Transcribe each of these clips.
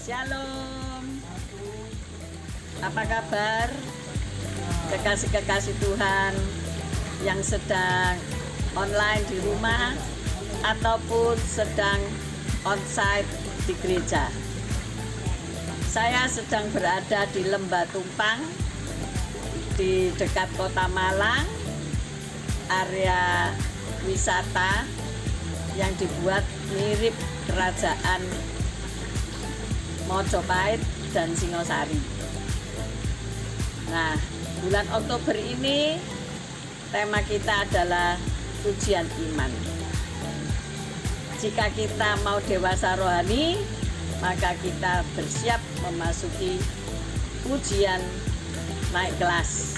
Shalom. Apa kabar kekasih-kekasih Tuhan yang sedang online di rumah ataupun sedang onsite di gereja? Saya sedang berada di Lembah Tumpang di dekat Kota Malang, area wisata yang dibuat mirip kerajaan Mojopahit dan Singosari. Nah, bulan Oktober ini tema kita adalah ujian iman. Jika kita mau dewasa rohani, maka kita bersiap memasuki ujian naik kelas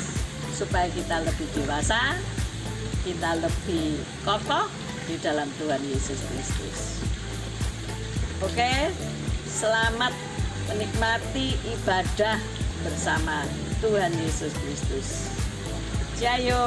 supaya kita lebih dewasa, kita lebih kokoh di dalam Tuhan Yesus Kristus. Oke, selamat menikmati ibadah bersama Tuhan Yesus Kristus. Jayo,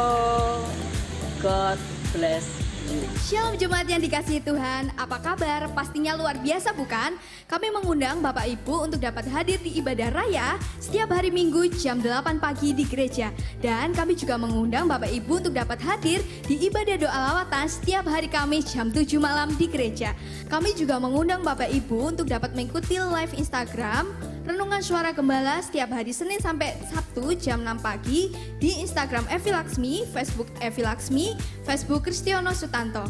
God bless you. Shalom jemaat yang dikasihi Tuhan, apa kabar? Pastinya luar biasa bukan? Kami mengundang Bapak Ibu untuk dapat hadir di ibadah raya setiap hari Minggu jam 8 pagi di gereja. Dan kami juga mengundang Bapak Ibu untuk dapat hadir di ibadah doa lawatan setiap hari Kamis jam 7 malam di gereja. Kami juga mengundang Bapak Ibu untuk dapat mengikuti live Instagram Renungan Suara Gembala setiap hari Senin sampai Sabtu jam 6 pagi di Instagram Evi Laksmi, Facebook Evi Laksmi, Facebook Kristiono Sutanto.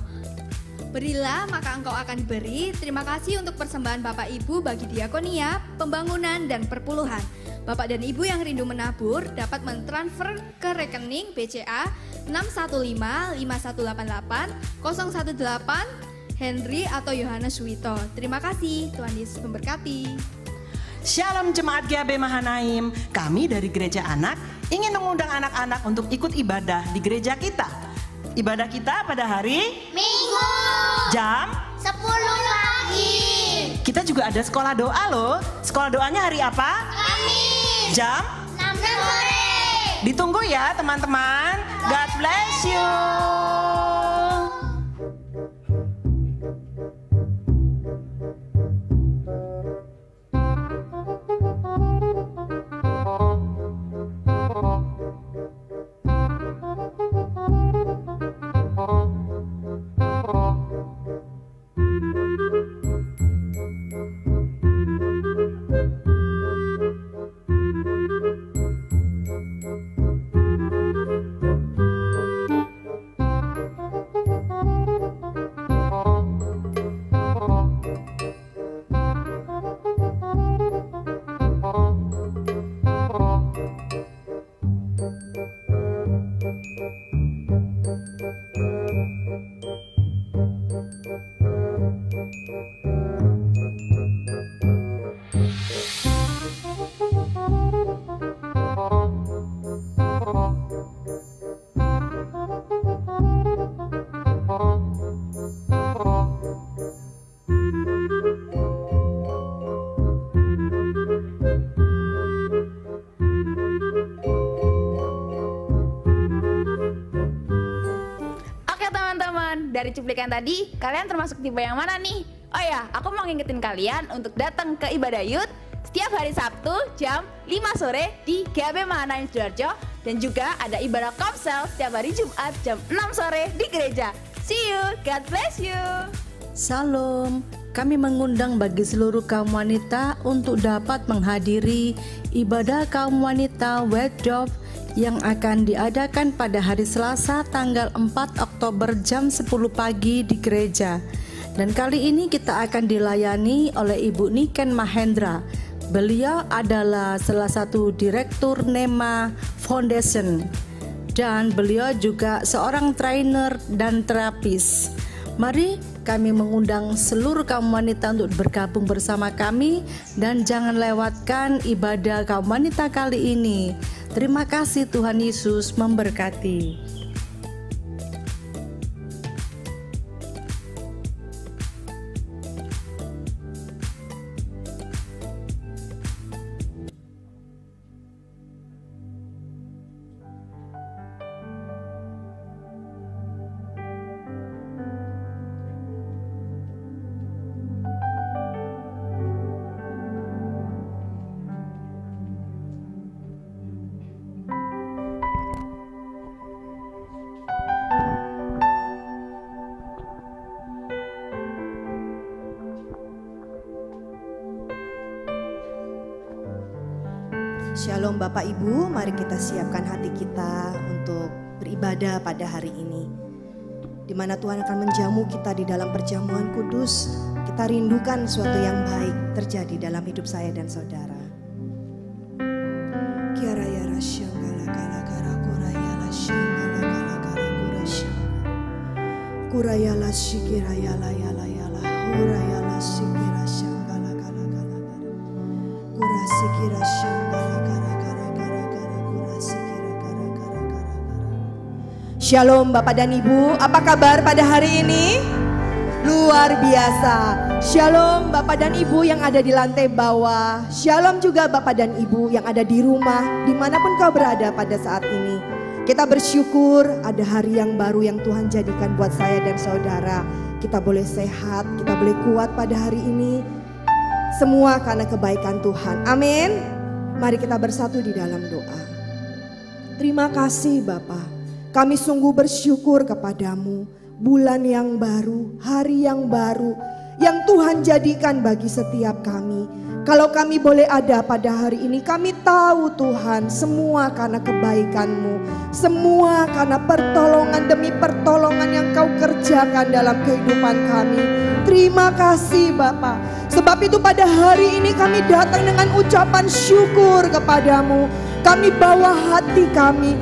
Berilah maka engkau akan diberi. Terima kasih untuk persembahan Bapak Ibu bagi diakonia, pembangunan, dan perpuluhan. Bapak dan Ibu yang rindu menabur dapat mentransfer ke rekening BCA 615-5188-018 Henry atau Yohanes Wito. Terima kasih, Tuhan Yesus memberkati. Shalom jemaat GAB Mahanaim, kami dari Gereja Anak ingin mengundang anak-anak untuk ikut ibadah di gereja kita. Ibadah kita pada hari Minggu jam 10 pagi. Kita juga ada sekolah doa loh. Sekolah doanya hari apa? Kamis Jam 6 sore. Ditunggu ya teman-teman. God bless you. Dari cuplikan tadi, kalian termasuk tipe yang mana nih? Oh ya, aku mau ngingetin kalian untuk datang ke ibadah youth setiap hari Sabtu jam 5 sore di GAB Mahanaim Sidoarjo. Dan juga ada ibadah komsel setiap hari Jumat jam 6 sore di gereja. See you, God bless you. Salam, kami mengundang bagi seluruh kaum wanita untuk dapat menghadiri ibadah kaum wanita Wedop yang akan diadakan pada hari Selasa tanggal 4 Oktober jam 10 pagi di gereja. Dan kali ini kita akan dilayani oleh Ibu Niken Mahendra. Beliau adalah salah satu direktur NEMA Foundation dan beliau juga seorang trainer dan terapis. Mari kami mengundang seluruh kaum wanita untuk bergabung bersama kami dan jangan lewatkan ibadah kaum wanita kali ini. Terima kasih, Tuhan Yesus memberkati. Shalom Bapak Ibu, mari kita siapkan hati kita untuk beribadah pada hari ini. Di mana Tuhan akan menjamu kita di dalam perjamuan kudus. Kita rindukan sesuatu yang baik terjadi dalam hidup saya dan saudara. Kiaraya rasyangala kala kara kuraya lasyangala kala kara kurasyangala. Kuraya lasyikiraya layala yala huraya lasyikira syangala kala kala kara. Kurasikira syangala kara kara kara kara kurasikira kara kara kara kara. Shalom Bapak dan Ibu, apa kabar pada hari ini? Luar biasa. Shalom Bapak dan Ibu yang ada di lantai bawah. Shalom juga Bapak dan Ibu yang ada di rumah, dimanapun kau berada pada saat ini. Kita bersyukur ada hari yang baru yang Tuhan jadikan buat saya dan saudara. Kita boleh sehat, kita boleh kuat pada hari ini. Semua karena kebaikan Tuhan. Amin. Mari kita bersatu di dalam doa. Terima kasih Bapa. Kami sungguh bersyukur kepadamu. Bulan yang baru, hari yang baru yang Tuhan jadikan bagi setiap kami. Kalau kami boleh ada pada hari ini, kami tahu Tuhan semua karena kebaikan-Mu, semua karena pertolongan demi pertolongan yang Kau kerjakan dalam kehidupan kami. Terima kasih Bapa. Sebab itu pada hari ini kami datang dengan ucapan syukur kepadamu. Kami bawa hati kami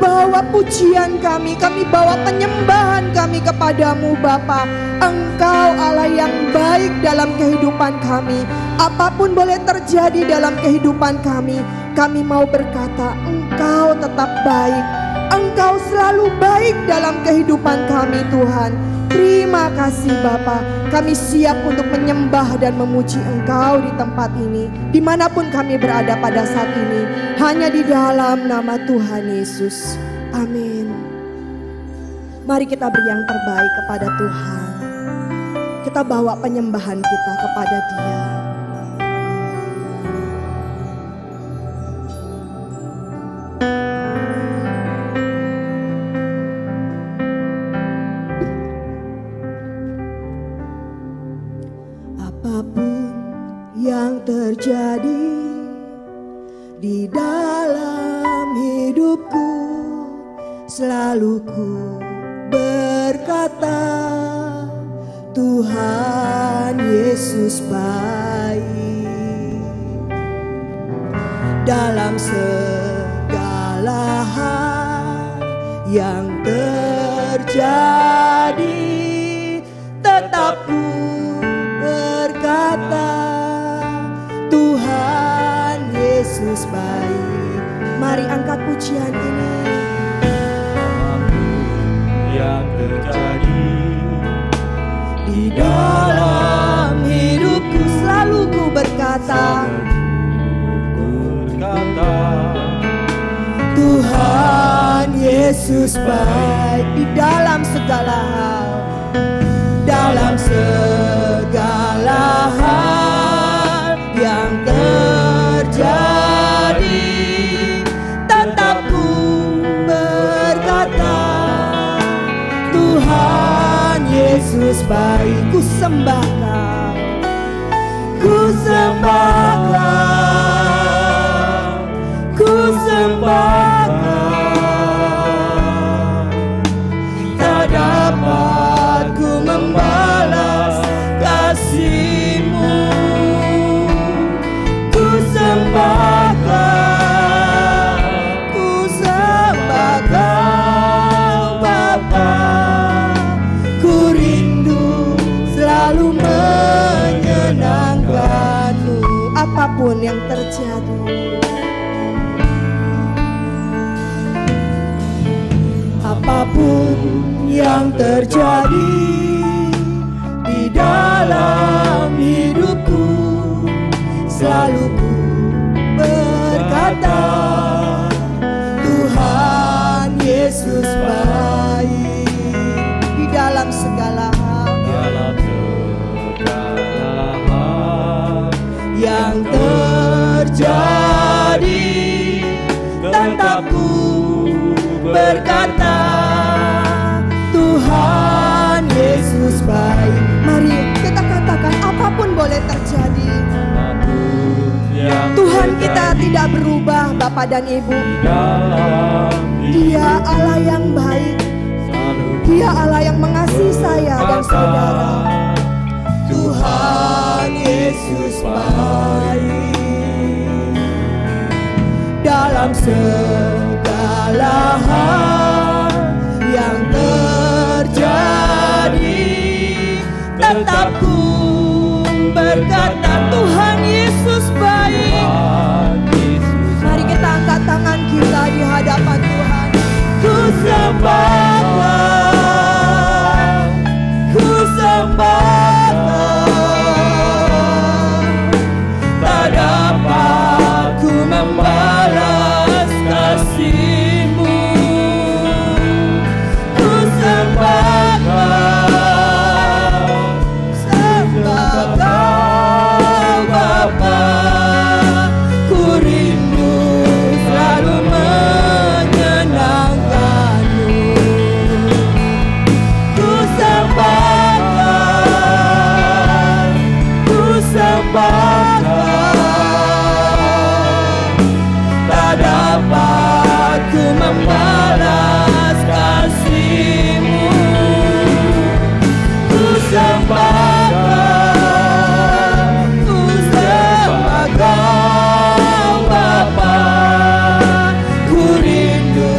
bawa pujian kami bawa penyembahan kami kepadamu Bapa. Engkau Allah yang baik dalam kehidupan kami. Apapun boleh terjadi dalam kehidupan kami mau berkata Engkau tetap baik. Engkau selalu baik dalam kehidupan kami Tuhan. Terima kasih Bapa. Kami siap untuk menyembah dan memuji Engkau di tempat ini, dimanapun kami berada pada saat ini, hanya di dalam nama Tuhan Yesus. Amin. Mari kita beri yang terbaik kepada Tuhan. Kita bawa penyembahan kita kepada Dia. Yang terjadi di dalam hidupku, selalu ku berkata Tuhan Yesus baik. Dalam segala hal yang terjadi, tetap ku berkata Tuhan Yesus baik. Mari angkat pujian ini. Yang terjadi di dalam hidupku, selalu ku berkata Tuhan Yesus baik. Di dalam segala hal, dalam segala hal yang terjadi, tetap ku berkata Tuhan Yesus baik. Ku sembah Kau, ku sembah Kau, ku sembah Kau. Tak dapat ku membalas kasih-Mu. Ku sembah Kau, ku sembah Kau Bapa. Ku rindu selalu menyenangkan-Mu apapun yang terjadi. Apapun yang terjadi di dalam hidupku, selalu ku berkata Tuhan Yesus baik. Di dalam segala hal, yang terjadi, tetap ku berkata Tuhan Yesus baik. Mari kita katakan apapun boleh terjadi, Tuhan kita tidak berubah. Bapak dan Ibu. dalam Dia Allah yang baik. selalu Dia Allah yang mengasihi saya dan saudara. Tuhan Yesus baik dalam segala hal yang terjadi. Tetap ku berkata Tuhan Yesus baik. Tuhan Yesus. Mari kita angkat tangan kita di hadapan Tuhan. Ku sembah Kau, ku sembah Kau. Tak dapat ku membalas kasih-Mu. Ku sembah Kau, sembah Kau Bapa. Ku rindu selalu menyenangkan-Mu. Ku sembah Kau, ku sembah Kau. Tak dapat ku membalas kasih-Mu. Ku sembah Kau, ku sembah Kau Bapa. Ku rindu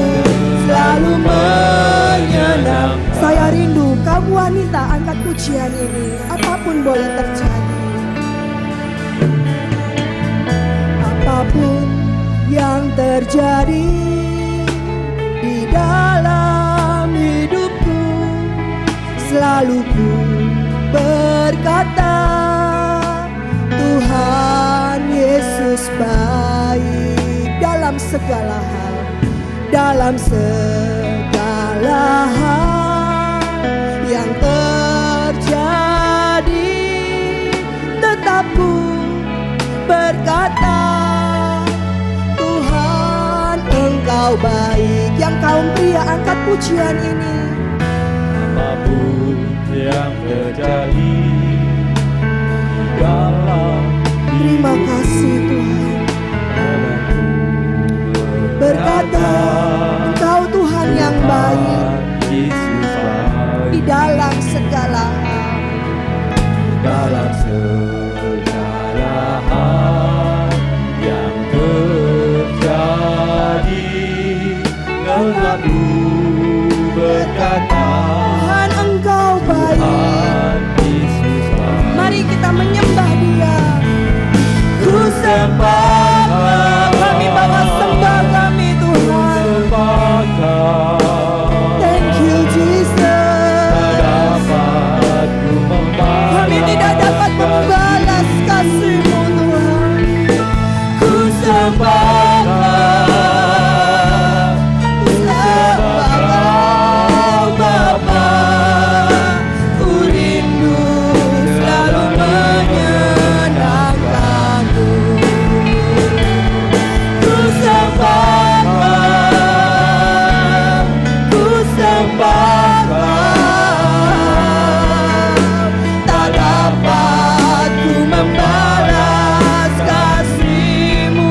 selalu menyenang. Saya rindu kamu wanita, angkat pujian ini. Apapun boleh terjadi. Apapun yang terjadi di dalam hidupku, selalu ku berkata Tuhan Yesus baik dalam segala hal, dalam segala hal yang terjadi. Tetap ku berkata Tuhan Engkau baik. Yang kaum pria angkat pujian ini. Apapun yang terjadi di dalam Terima kasih Tuhan. Berkata Engkau Tuhan yang baik Yesus baik di dalam segala hal. dalam segala hal yang terjadi. Engkau berkata Tuhan Engkau baik. Tuhan Yesus baik. Mari kita menyembah Dia. Ku sembah sembah, kami bawa sembah kami Tuhan. sembah Kau. Thank you Jesus. Dapat ku membalas Kami tidak dapat membalas kasih-Mu Tuhan. Ku sembah Kau, ku sembah Kau Bapa. Ku rindu selalu menyenangkan-Mu. Ku sembah Kau, ku sembah Kau. Tak dapat ku membalas kasih-Mu.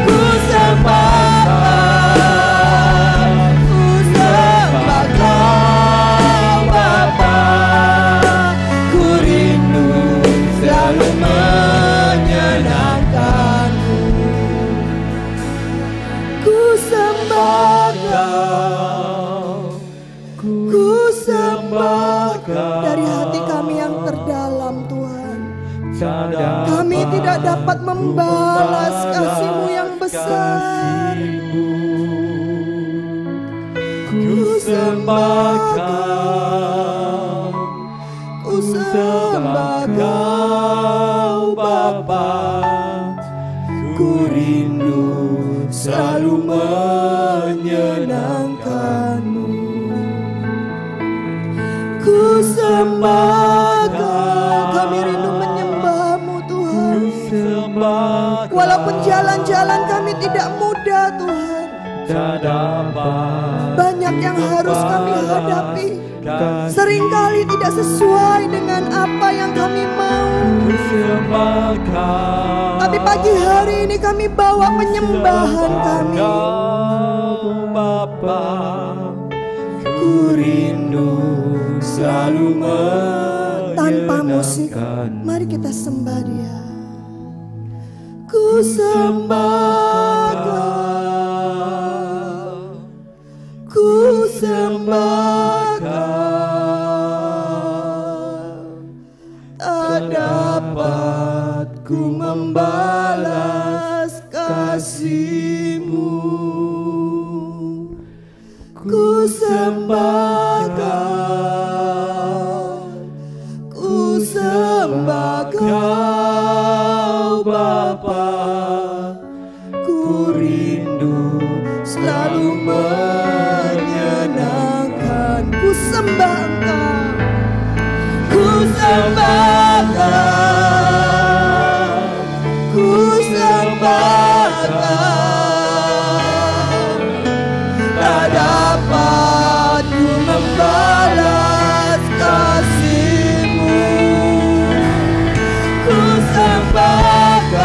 Ku sembah Kau, ku sembah Kau Bapa. Ku rindu selalu menyenangkan-Mu. Ku sembah Kau, ku sembah Kau. Dari hati kami yang terdalam Tuhan, kami tidak dapat membalas kasih-Mu yang besar. Ku sembah Kau, Ku sembah Kau Bapa. Ku rindu selalu menyenangkan-Mu. Ku sembah Kau, kami rindu menyembah-Mu Tuhan. sembah Kau. Walaupun jalan-jalan kami tidak mudah Tuhan, tak dapat Banyak yang harus kami hadapi. Seringkali tidak sesuai dengan apa yang kami mau. Tapi pagi hari ini kami bawa penyembahan kami. Bapa, ku rindu selalu Tanpa musik, menyenangkan. mari kita sembah Dia. Ku sembahkan, ku sembahkan, tak dapat ku membalas kasih-Mu. Ku sembahkan, ku sembah Kau Bapa, ku rindu selalu menyenangkan. Ku sembah Engkau, ku sembah Kau, ku sembah Kau, tak dapat ku membalas kasih-Mu. Ku sembahkan,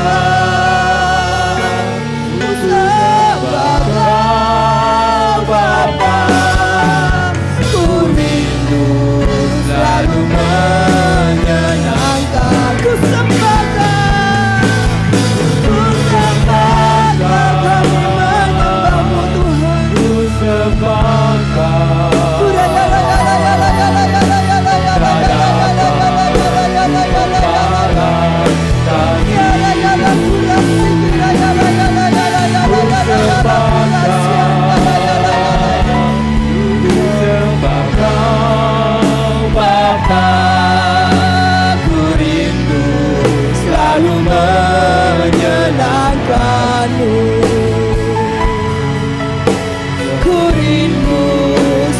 ku sembah Kau Bapa, ku rindu selalu menyenangkan. Ku sembahkan, ku sembahkan, kami menyembah-Mu Tuhan. Ku sembahkan. Ku rindu selalu menyenangkan-Mu. Ku rindu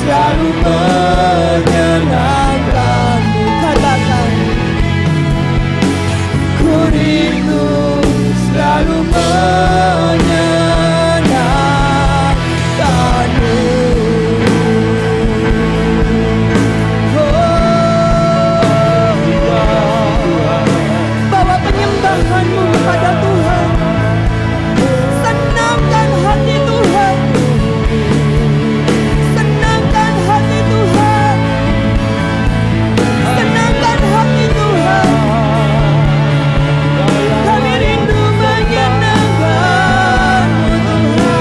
selalu menyenangkan-Mu. Katakan, ku rindu selalu menyenangkan-Mu. Bawa penyembahan-Mu kepada Tuhan. Senangkan hati Tuhan. Senangkan hati Tuhan. Senangkan hati Tuhan. Kami rindu menyenangkan-Mu Tuhan.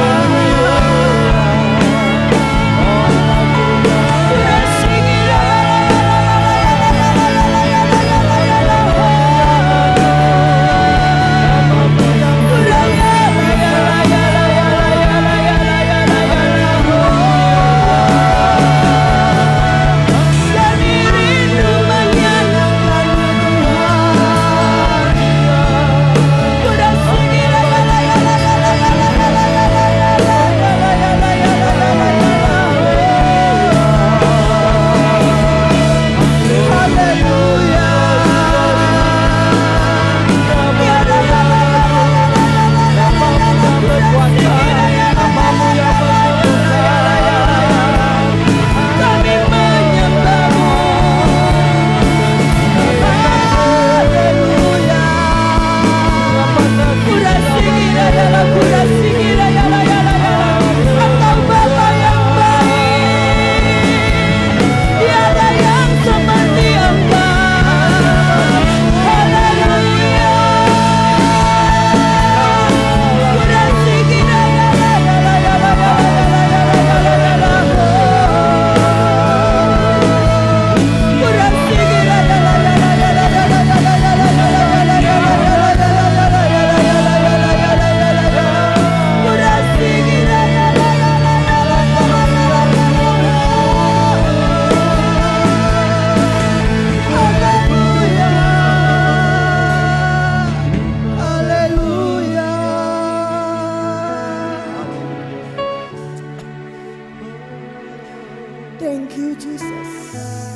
Thank you Jesus.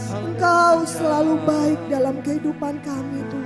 Engkau selalu baik dalam kehidupan kami Tuhan.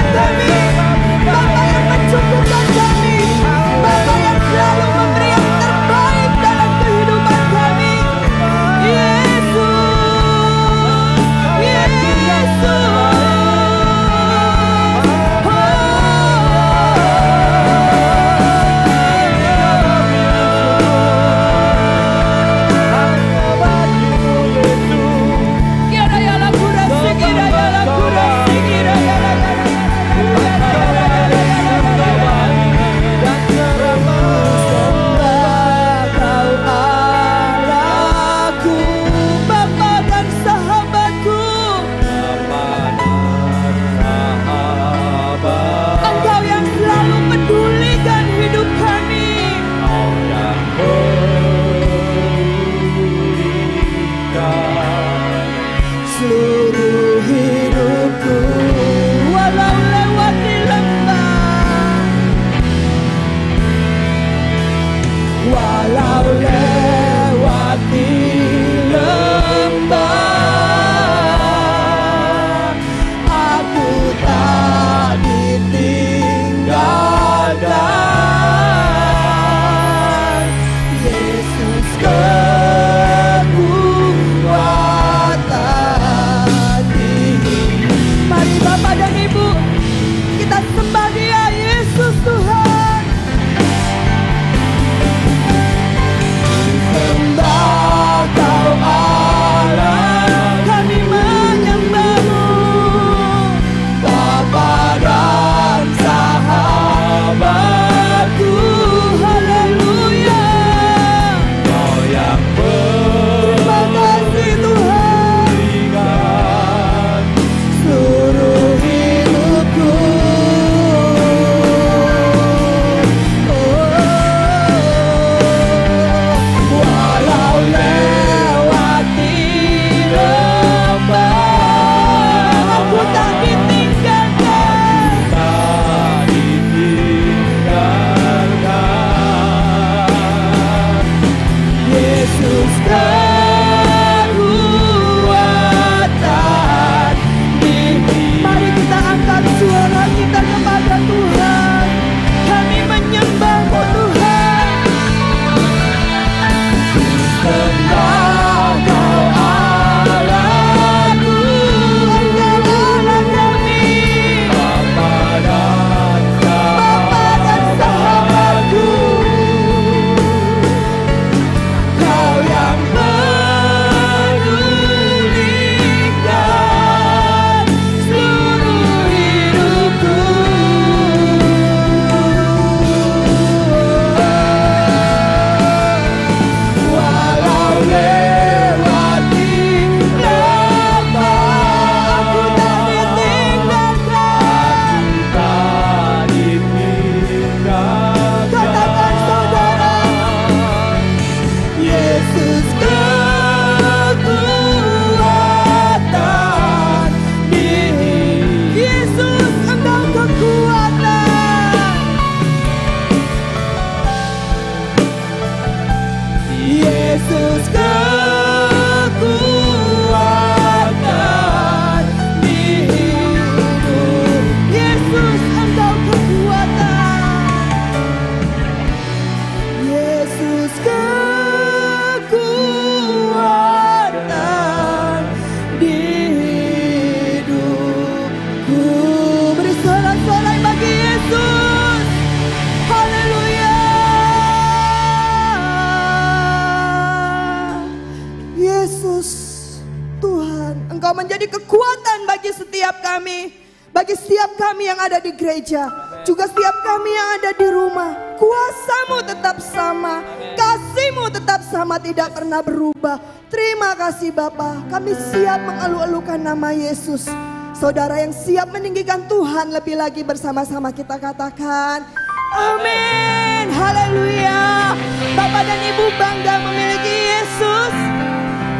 menjadi kekuatan bagi setiap kami. Bagi setiap kami yang ada di gereja, juga setiap kami yang ada di rumah. Kuasa-Mu tetap sama, kasih-Mu tetap sama, tidak pernah berubah. Terima kasih Bapa, kami siap mengeluh-elukan nama Yesus. Saudara yang siap meninggikan Tuhan lebih lagi bersama-sama kita katakan amin, haleluya. Bapak dan Ibu bangga memiliki Yesus.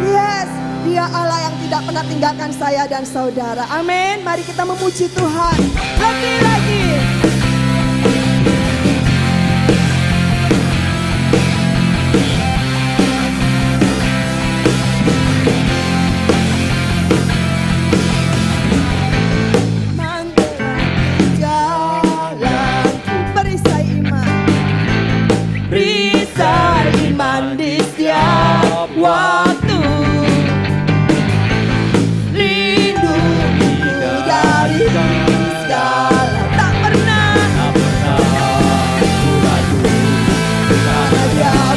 Yes, Dia Allah yang tidak pernah tinggalkan saya dan saudara. Amin. Mari kita memuji Tuhan lebih lagi. Jalanku perisai iman, perisai iman di setiap waktu.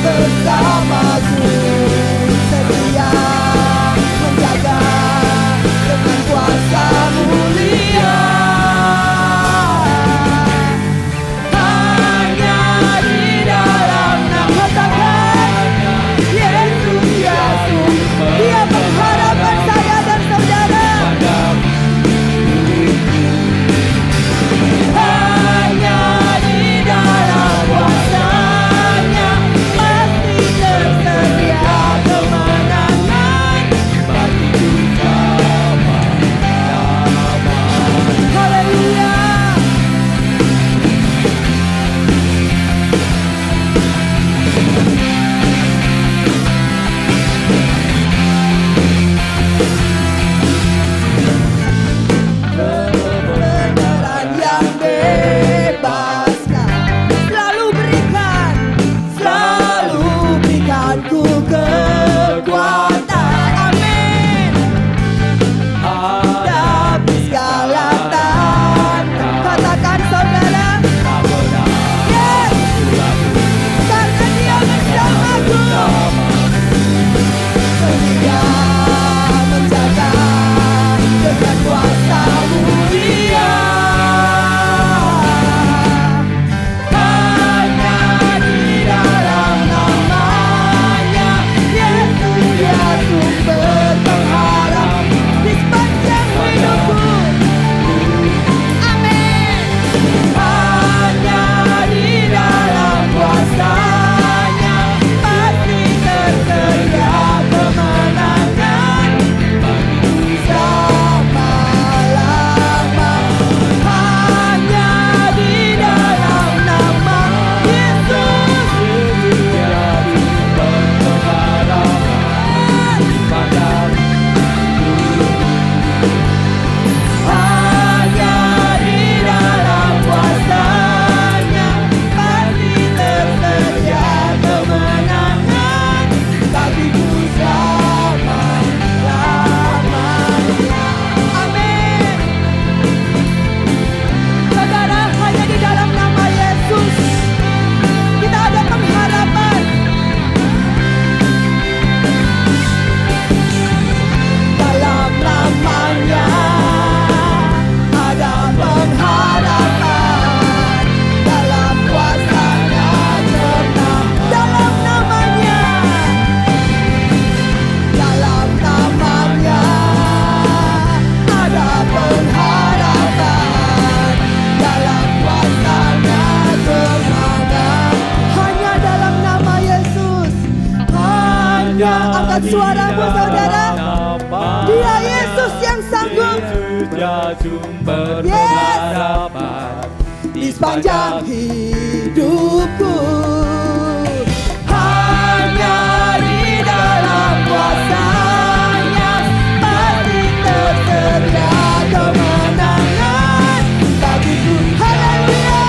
Bersamaku setia menjaga dengan kuasa mulia. Hanya di dalam nama katakan Yesus, Yesus, Dia pengharapan saya dan saudara. Hanya di dalam kuasa-Nya pasti tersedia kemenangan bagiku sama-sama. Haleluya. Kebenaran yang bebaskan, selalu berikan ku kekuatan. Amin. Hadapi segala tantangan. Katakan saudara, yes, karena Dia bersamaku. Setia menjaga dengan kuasa mulia. Hanya di dalam namanya Yesus, Dia sumber pengharap di sepanjang hidupku. Amin. Hanya di dalam kuasa-Nya pasti tersedia kemenangan bagiku sama-lama. Hanya di dalam nama Yesus, Dia berpengharapan padaku. Hanya di dalam kuasa-Nya pasti tersedia kemenangan bagiku sama-lamanya. Amin. Saudara, hanya di dalam nama Yesus kita ada pengharapan. Dalam namanya ada pengharapan. Dalam kuasa-Nya tenang. Dalam namanya ada pengharapan. Dalam kuasa-Nya tenang. Hanya dalam nama Yesus. Hanya angkat suaramu saudara. Dia Yesus yang sanggup. Yes, di sepanjang hidupku. Hanya di dalam kuasa-Nya pasti tersedia kemenangan bagiku. Haleluya.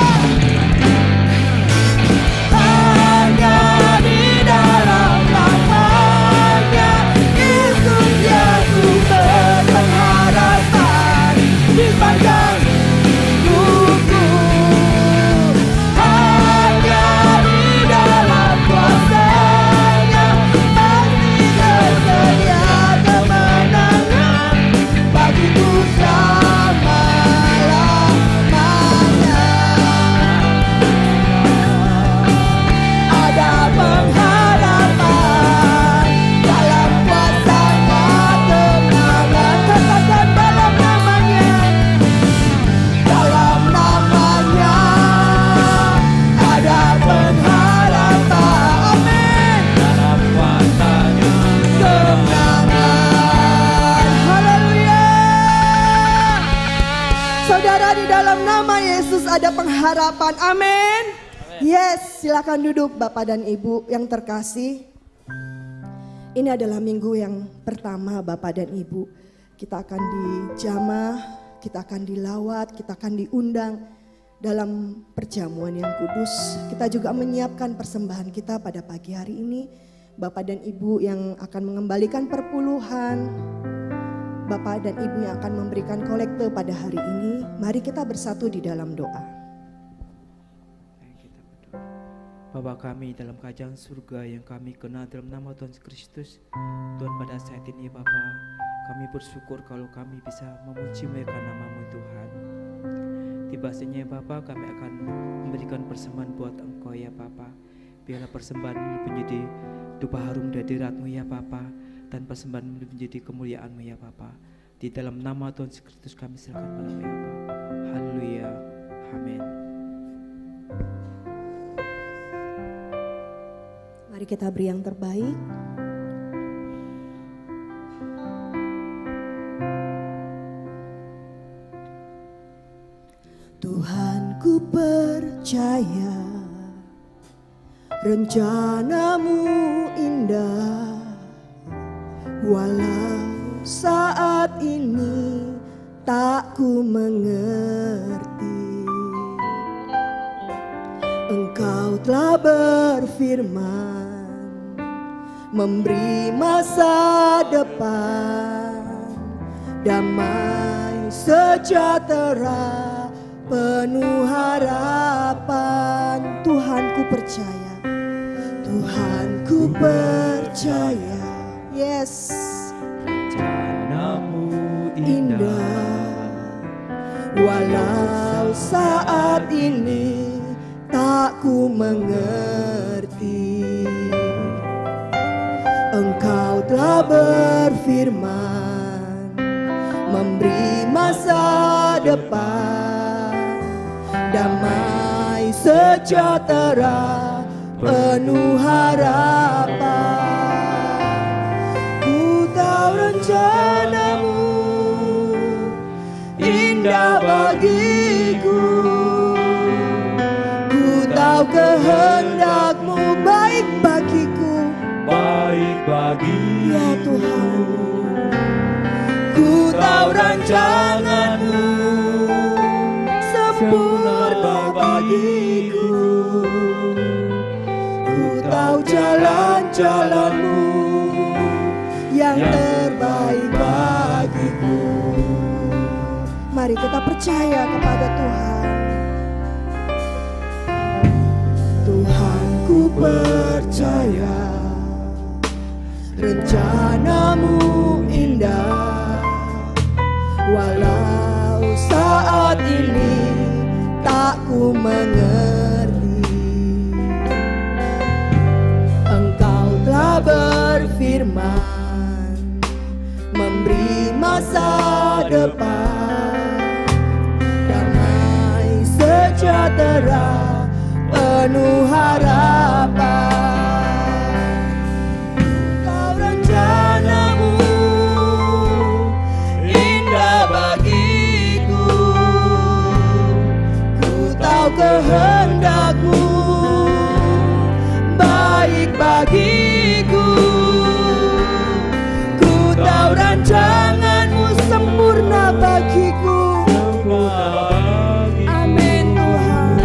Hanya di dalam namanya Yesus, Yesus berpengharapan di sepanjang hidupku. Yesus ada pengharapan. Amin. Yes, silakan duduk Bapak dan Ibu yang terkasih. Ini adalah minggu yang pertama Bapak dan Ibu. Kita akan dijamah, kita akan dilawat, kita akan diundang dalam perjamuan yang kudus. Kita juga menyiapkan persembahan kita pada pagi hari ini. Bapak dan Ibu yang akan mengembalikan perpuluhan, Bapak dan Ibu yang akan memberikan kolekte pada hari ini. Mari kita bersatu di dalam doa. Bapa kami dalam kerajaan surga yang kami kenal dalam nama Tuhan Kristus. Tuhan, pada saat ini Bapa, kami bersyukur kalau kami bisa memuji memuliakan nama-Mu Tuhan. Tiba saatnya Bapa, kami akan memberikan persembahan buat Engkau ya Bapa. Biarlah persembahan ini menjadi dupa harum dari hadirat-Mu ya Bapa, dan persembahan ini menjadi kemuliaan-Mu ya Bapa. Di dalam nama Tuhan Kristus kami serahkan padamu ya Bapa. Haleluya. Amin. Mari kita beri yang terbaik. Tuhan, ku percaya rencana-Mu indah, walau saat ini tak ku mengerti. Engkau telah berfirman, memberi masa depan, damai sejahtera, penuh harapan. Tuhan, ku percaya, Tuhan, ku percaya. Yes, rencana-Mu indah, walau saat ini tak ku mengerti. Engkau telah berfirman, memberi masa depan, damai sejahtera, penuh harapan. Ku tahu rencana-Mu indah bagiku, tahu kehendak-Mu baik bagiku, baik bagiku ya Tuhan. Ku tahu rancangan-Mu sempurna bagiku, ku tahu jalan-jalan-Mu yang terbaik bagiku. Mari kita percaya kepada Tuhan. Tuhan, ku percaya rencana-Mu indah, walau saat ini tak ku mengerti. Engkau telah berfirman, memberi masa depan, damai sejahtera, penuh harapan. Kau rencana-Mu indah bagiku, ku tahu kehendak-Mu baik bagiku, ku tahu rancangan-Mu sempurna bagiku. Amin Tuhan.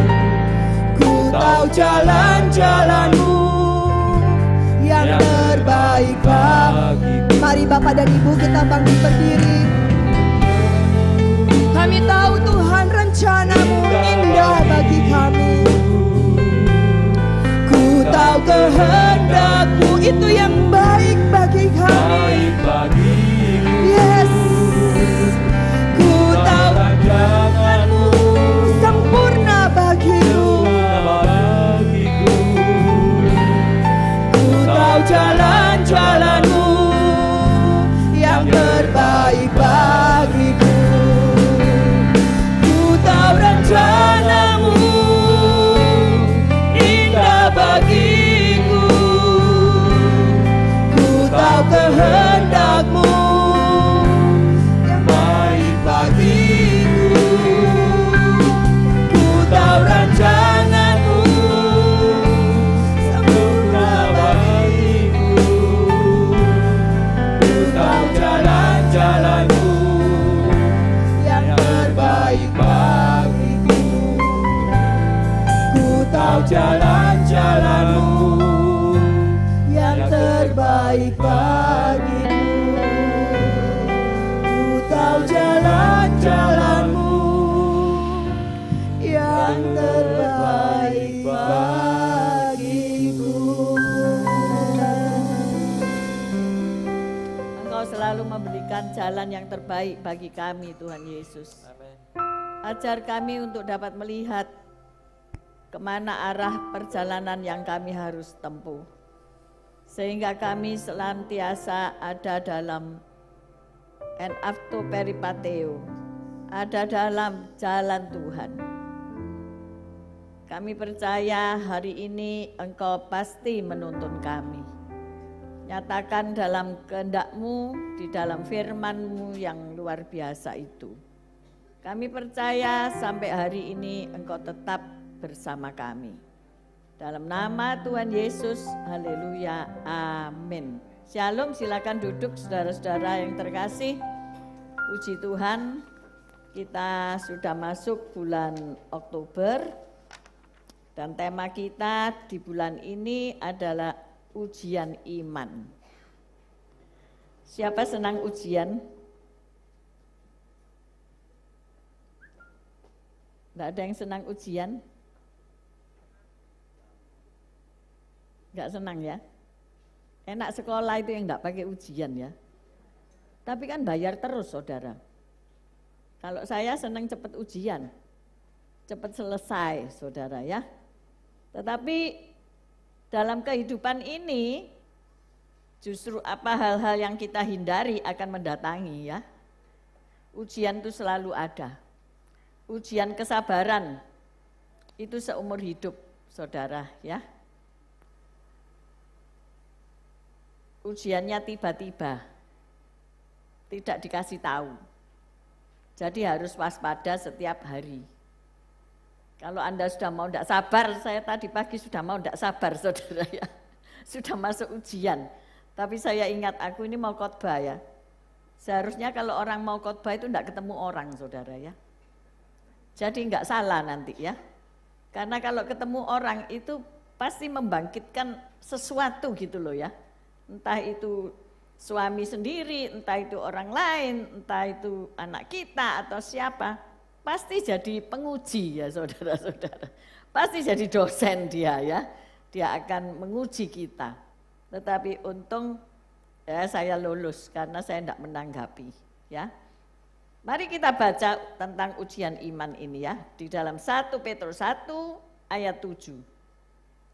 Tahu jalan-jalan-Mu yang terbaik bagiku. Mari Bapak dan Ibu kita bangkit berdiri. Kami tahu Tuhan rencana-Mu indah bagi kami. Ku tahu kehendak-Mu itu yang baik bagi kami. Yes. Ku tahu rancangan-Mu sempurna bagiku. Jalan-jalan-Mu yang terbaik bagiku. Ku tahu rencana-Mu indah bagiku, jalan-jalanmu yang terbaik bagiku. Ku tahu jalan-jalanmu yang terbaik bagiku. Engkau selalu memberikan jalan yang terbaik bagi kami, Tuhan Yesus. Ajar kami untuk dapat melihat kemana arah perjalanan yang kami harus tempuh. Sehingga kami senantiasa ada dalam en afto peripateo, ada dalam jalan Tuhan. Kami percaya hari ini Engkau pasti menuntun kami. Nyatakan dalam kehendak-Mu, di dalam firman-Mu yang luar biasa itu. Kami percaya sampai hari ini Engkau tetap bersama kami. Dalam nama Tuhan Yesus, haleluya, amin. Shalom, silakan duduk saudara-saudara yang terkasih. Puji Tuhan, kita sudah masuk bulan Oktober. Dan tema kita di bulan ini adalah ujian iman. Siapa senang ujian? Tidak ada yang senang ujian? Enggak senang ya? Enak sekolah itu yang enggak pakai ujian ya. Tapi kan bayar terus saudara. Kalau saya senang cepat ujian, cepat selesai saudara ya. Tetapi dalam kehidupan ini justru apa hal-hal yang kita hindari akan mendatangi ya. Ujian itu selalu ada. Ujian kesabaran itu seumur hidup saudara ya. Ujiannya tiba-tiba, tidak dikasih tahu. Jadi harus waspada setiap hari. Kalau Anda sudah mau tidak sabar, saya tadi pagi sudah mau tidak sabar saudara ya. Sudah masuk ujian. Tapi saya ingat aku ini mau khotbah ya. Seharusnya kalau orang mau khotbah itu tidak ketemu orang saudara ya. Jadi enggak salah nanti ya. Karena kalau ketemu orang itu pasti membangkitkan sesuatu gitu loh ya. Entah itu suami sendiri, entah itu orang lain, entah itu anak kita atau siapa. Pasti jadi penguji ya saudara-saudara. Pasti jadi dosen dia ya. Dia akan menguji kita. Tetapi untung ya saya lulus karena saya tidak menanggapi ya. Mari kita baca tentang ujian iman ini ya, di dalam 1 Petrus 1 ayat 7.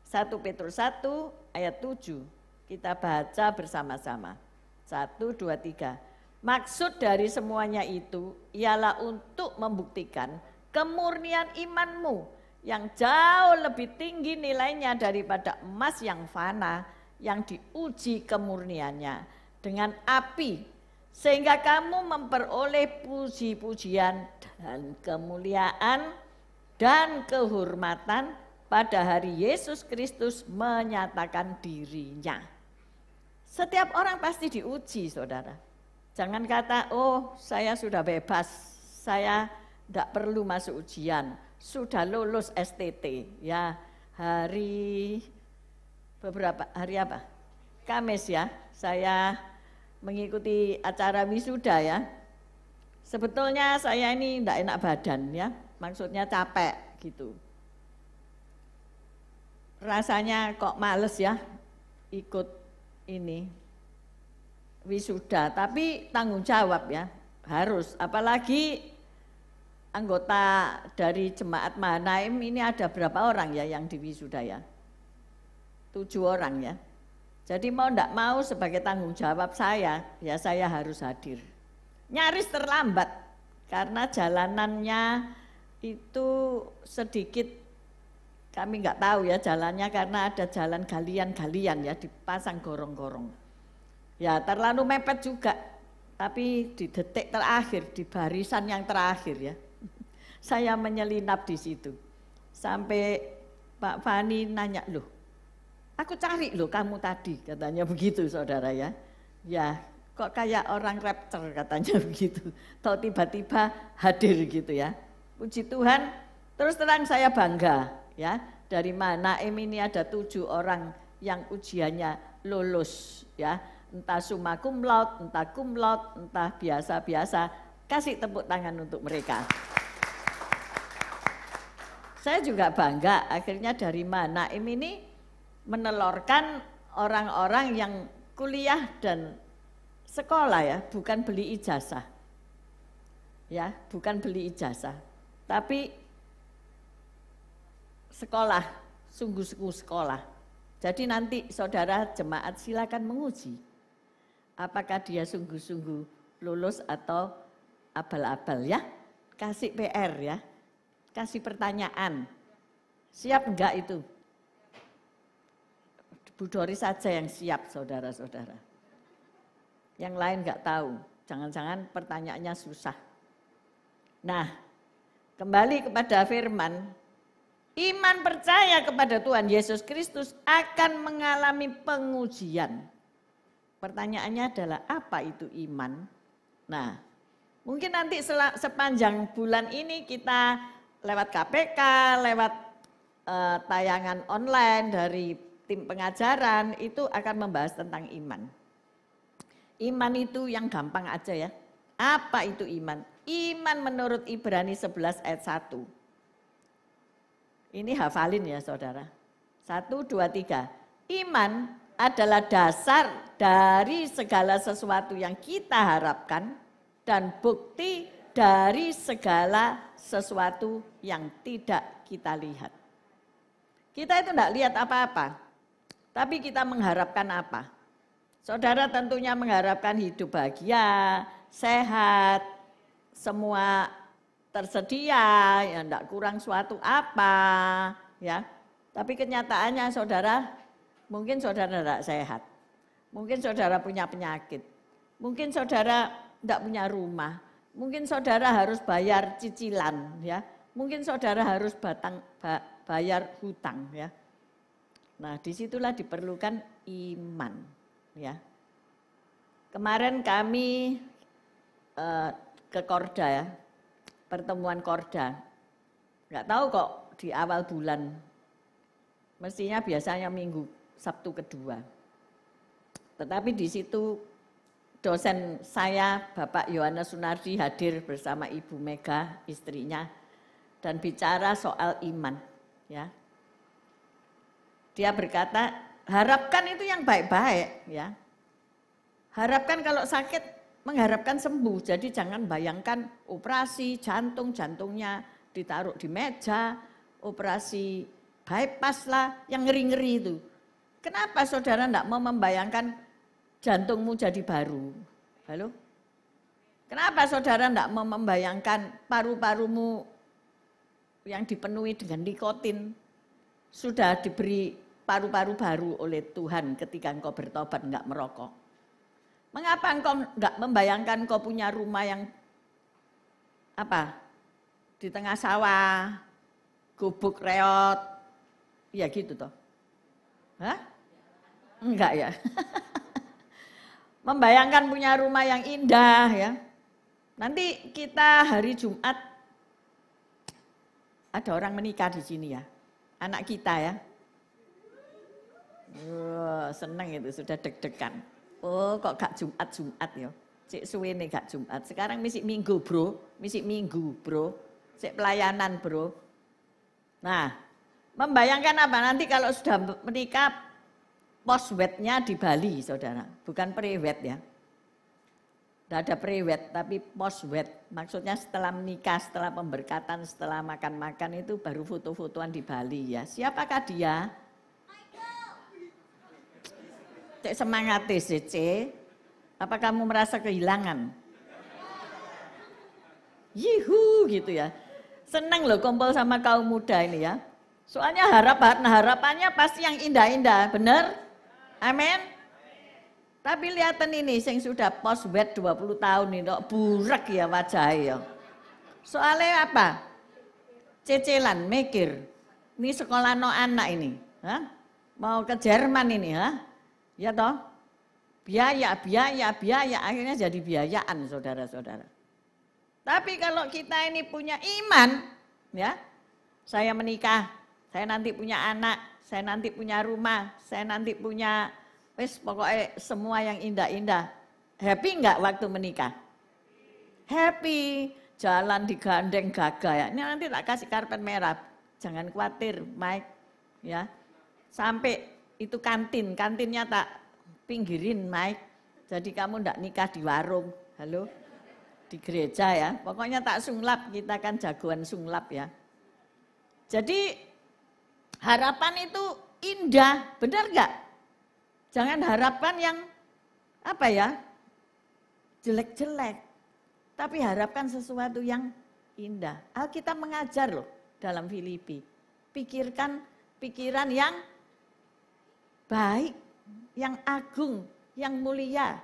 1 Petrus 1 ayat 7, kita baca bersama-sama. 1, 2, 3. Maksud dari semuanya itu ialah untuk membuktikan kemurnian imanmu yang jauh lebih tinggi nilainya daripada emas yang fana, yang diuji kemurniannya dengan api. Sehingga kamu memperoleh puji-pujian dan kemuliaan dan kehormatan pada hari Yesus Kristus menyatakan dirinya. Setiap orang pasti diuji saudara. Jangan kata, oh saya sudah bebas, saya tidak perlu masuk ujian, sudah lulus STT. Ya hari apa? Kamis ya, saya mengikuti acara wisuda ya. Sebetulnya saya ini tidak enak badan ya, maksudnya capek gitu. Rasanya kok males ya ikut ini wisuda, tapi tanggung jawab ya, harus. Apalagi anggota dari Jemaat Mahanaim ini ada berapa orang ya yang di wisuda ya? 7 orang ya. Jadi mau enggak mau sebagai tanggung jawab saya, ya saya harus hadir. Nyaris terlambat karena jalanannya itu sedikit, kami enggak tahu ya jalannya karena ada jalan galian-galian ya, dipasang gorong-gorong. Ya terlalu mepet juga, tapi di detik terakhir, di barisan yang terakhir ya, saya menyelinap di situ. Sampai Pak Fani nanya, loh, aku cari loh kamu tadi, katanya begitu saudara ya. Ya kok kayak orang rapture katanya begitu. Tahu tiba-tiba hadir gitu ya. Puji Tuhan, terus terang saya bangga Ya, dari Mahanaim ini ada 7 orang yang ujiannya lulus, ya. Entah summa cum laude, entah cum laude, entah biasa-biasa. Kasih tepuk tangan untuk mereka. Saya juga bangga akhirnya dari Mahanaim ini menelorkan orang-orang yang kuliah dan sekolah, ya, bukan beli ijazah. Ya, bukan beli ijazah, tapi sekolah, sungguh-sungguh sekolah. Jadi nanti saudara jemaat silakan menguji apakah dia sungguh-sungguh lulus atau abal-abal, ya. Kasih PR, ya. Kasih pertanyaan. Siap enggak itu? Bu Doris saja yang siap, saudara-saudara. Yang lain enggak tahu. Jangan-jangan pertanyaannya susah. Nah, kembali kepada firman, iman percaya kepada Tuhan Yesus Kristus akan mengalami pengujian. Pertanyaannya adalah apa itu iman? Nah, mungkin nanti sepanjang bulan ini kita lewat KPK, lewat tayangan online dari tim pengajaran itu akan membahas tentang iman. Iman itu yang gampang aja, ya. Apa itu iman? Iman menurut Ibrani 11 ayat 1. Ini hafalin ya saudara. 1, 2, 3. Iman adalah dasar dari segala sesuatu yang kita harapkan dan bukti dari segala sesuatu yang tidak kita lihat. Kita itu tidak lihat apa-apa, tapi kita mengharapkan apa? Saudara tentunya mengharapkan hidup bahagia, sehat, semua tersedia, ya enggak kurang suatu apa, ya. Tapi kenyataannya saudara, mungkin saudara enggak sehat. Mungkin saudara punya penyakit. Mungkin saudara enggak punya rumah. Mungkin saudara harus bayar cicilan, ya. Mungkin saudara harus bayar hutang, ya. Nah, disitulah diperlukan iman, ya. Kemarin kami ke Korda, ya, pertemuan Korda. Nggak tahu kok di awal bulan, mestinya biasanya minggu Sabtu kedua. Tetapi di situ dosen saya, Bapak Yohanes Sunardi, hadir bersama Ibu Mega, istrinya, dan bicara soal iman. Ya, dia berkata, harapkan itu yang baik-baik, ya. Harapkan kalau sakit, mengharapkan sembuh, jadi jangan bayangkan operasi jantungnya ditaruh di meja, operasi bypass lah, yang ngeri-ngeri itu. Kenapa saudara enggak mau membayangkan jantungmu jadi baru? Halo? Kenapa saudara enggak mau membayangkan paru-parumu yang dipenuhi dengan nikotin, sudah diberi paru-paru baru oleh Tuhan ketika engkau bertobat enggak merokok? Mengapa engkau enggak membayangkan engkau punya rumah yang apa? Di tengah sawah, gubuk reot, ya gitu toh. Hah? Enggak ya. Membayangkan punya rumah yang indah, ya. Nanti kita hari Jumat ada orang menikah di sini, ya. Anak kita, ya. Seneng itu, sudah deg-degan. Oh, kok gak Jumat ya. Cik suwe nih gak Jumat. Sekarang misi Minggu, Bro. Misi Minggu, Bro. Cik pelayanan, Bro. Nah, membayangkan apa? Nanti kalau sudah menikah, post-wed-nya di Bali, saudara. Bukan pre-wed, ya. Tidak ada pre-wed, tapi post-wed. Maksudnya setelah menikah, setelah pemberkatan, setelah makan-makan itu baru foto-fotoan di Bali, ya. Siapakah dia? Cek semangat CC. Apa kamu merasa kehilangan? Yuhu gitu ya. Senang loh kumpul sama kaum muda ini, ya. Soalnya harapannya pasti yang indah-indah, bener? Amin. Tapi lihatan ini yang sudah post-wed 20 tahun ini, burak ya wajahnya. Soalnya apa? Cecelan, mikir. Ini sekolah no anak ini. Hah? Mau ke Jerman ini, ha? Ya toh? Biaya, akhirnya jadi biayaan saudara-saudara. Tapi kalau kita ini punya iman, ya, saya menikah saya nanti punya anak, saya nanti punya rumah, saya nanti punya, wis pokoknya semua yang indah-indah. Happy enggak waktu menikah? Happy, jalan digandeng gagah ya. Ini nanti tak kasih karpet merah, jangan khawatir Mike ya. Sampai itu kantinnya tak pinggirin Mike. Jadi kamu enggak nikah di warung, halo? Di gereja ya, pokoknya tak sunglap, kita kan jagoan sunglap ya. Jadi harapan itu indah, benar enggak? Jangan harapan yang apa ya, jelek-jelek. Tapi harapkan sesuatu yang indah. Alkitab mengajar loh dalam Filipi. Pikirkan pikiran yang baik, yang agung, yang mulia.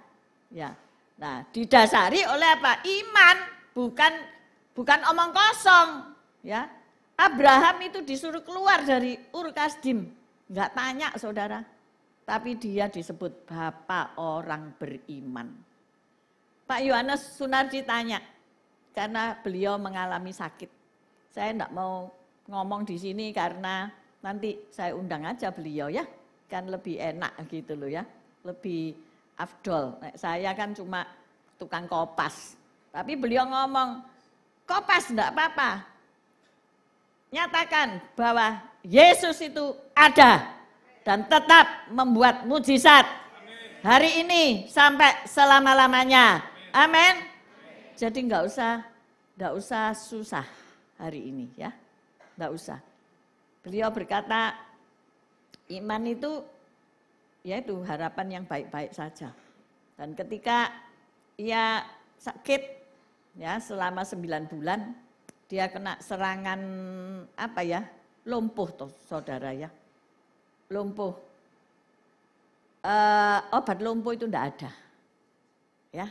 Ya. Nah, didasari oleh apa? Iman, bukan omong kosong, ya. Abraham itu disuruh keluar dari Ur Kasdim, enggak tanya saudara. Tapi dia disebut bapak orang beriman. Pak Yohanes Sunardi tanya, karena beliau mengalami sakit. Saya enggak mau ngomong di sini karena nanti saya undang aja beliau ya. Kan lebih enak gitu loh ya, lebih afdol. Saya kan cuma tukang kopas. Tapi beliau ngomong, kopas enggak apa-apa. Nyatakan bahwa Yesus itu ada dan tetap membuat mujizat hari ini sampai selama-lamanya. Amin. Jadi enggak usah susah hari ini ya. Enggak usah. Beliau berkata, iman itu yaitu harapan yang baik-baik saja. Dan ketika ia sakit ya selama 9 bulan, dia kena serangan apa ya, lumpuh toh saudara ya, lumpuh. Obat lumpuh itu enggak ada, ya.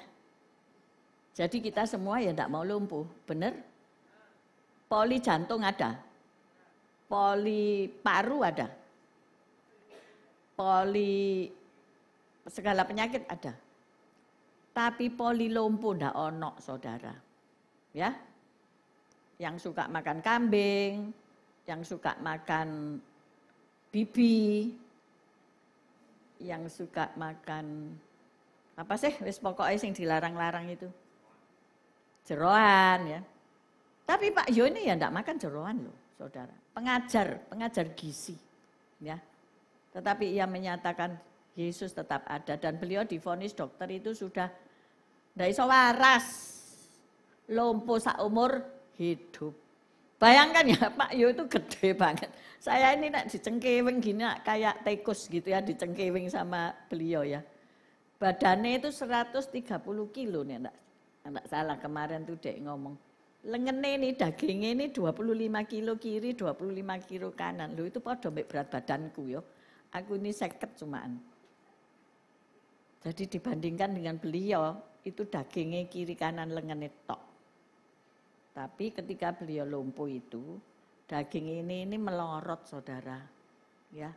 Jadi kita semua ya enggak mau lumpuh, benar? Poli jantung ada, poli paru ada, poli segala penyakit ada. Tapi poli lumpuh enggak ono saudara, ya. Yang suka makan kambing, yang suka makan bibi, yang suka makan apa sih, wis pokoknya sing dilarang-larang itu, jeroan ya. Tapi Pak Yo ini ya enggak makan jeroan loh, saudara. Pengajar gizi, ya. Tetapi ia menyatakan Yesus tetap ada dan beliau divonis dokter itu sudah enggak iso waras, lumpuh saumur hidup. Bayangkan ya Pak Yo itu gede banget. Saya ini nak dicengkewing gini kayak tikus gitu ya, dicengkewing sama beliau ya. Badannya itu 130 kilo nih enggak salah kemarin tuh Dek ngomong. Lengannya ini, dagingnya ini 25 kilo kiri, 25 kilo kanan. Loh itu pada berat badanku ya. Aku ini 50 cumaan. Jadi dibandingkan dengan beliau, itu dagingnya kiri kanan lengannya tok. Tapi ketika beliau lumpuh itu, daging ini melorot saudara. Ya.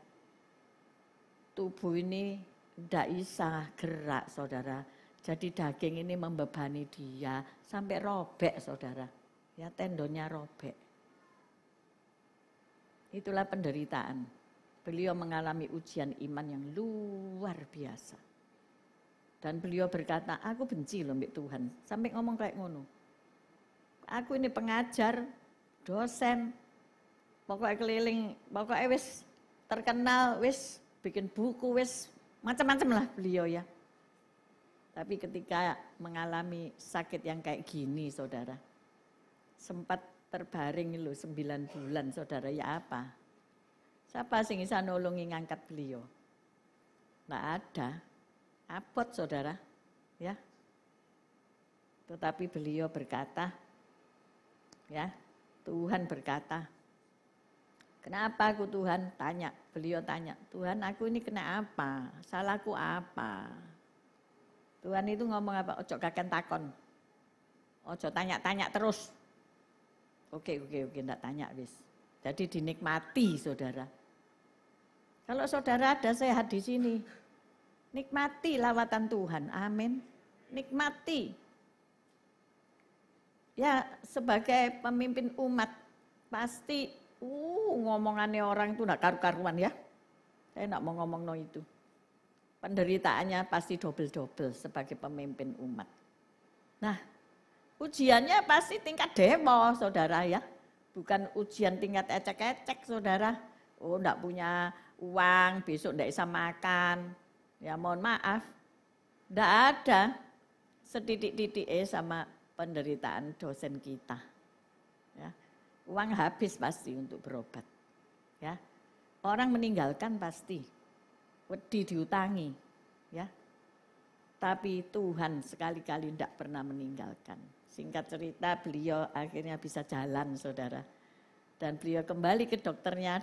Tubuh ini tidak bisa gerak saudara. Jadi daging ini membebani dia sampai robek saudara. Ya, tendonnya robek. Itulah penderitaan. Beliau mengalami ujian iman yang luar biasa. Dan beliau berkata, aku benci loh mbak Tuhan. Sampai ngomong kayak ngono. Aku ini pengajar, dosen, pokoknya keliling, pokoknya wis terkenal, wis bikin buku, wis macam-macam lah beliau ya. Tapi ketika mengalami sakit yang kayak gini saudara, sempat terbaring loh 9 bulan saudara, ya apa? Siapa sing bisa nolongi ngangkat beliau? Nggak ada, abot saudara, ya. Tetapi beliau berkata, ya, Tuhan berkata, kenapa aku Tuhan? Tanya, beliau tanya, Tuhan aku ini kena apa? Salahku apa? Tuhan itu ngomong apa? Ojo kaken takon. Ojo tanya-tanya terus. Oke, enggak tanya wis. Jadi dinikmati saudara. Kalau saudara ada sehat di sini, nikmati lawatan Tuhan. Amin. Nikmati. Ya, sebagai pemimpin umat, pasti ngomongannya orang itu enggak karu-karuan ya. Saya enggak mau ngomong no itu. Penderitaannya pasti double-double sebagai pemimpin umat. Nah, ujiannya pasti tingkat demo, saudara ya. Bukan ujian tingkat ecek-ecek, saudara. Oh, enggak punya uang, besok enggak bisa makan. Ya mohon maaf, enggak ada setitik-titik sama penderitaan dosen kita. Ya. Uang habis pasti untuk berobat. Ya. Orang meninggalkan pasti. Wedi diutangi. Ya. Tapi Tuhan sekali-kali tidak pernah meninggalkan. Singkat cerita beliau akhirnya bisa jalan, saudara. Dan beliau kembali ke dokternya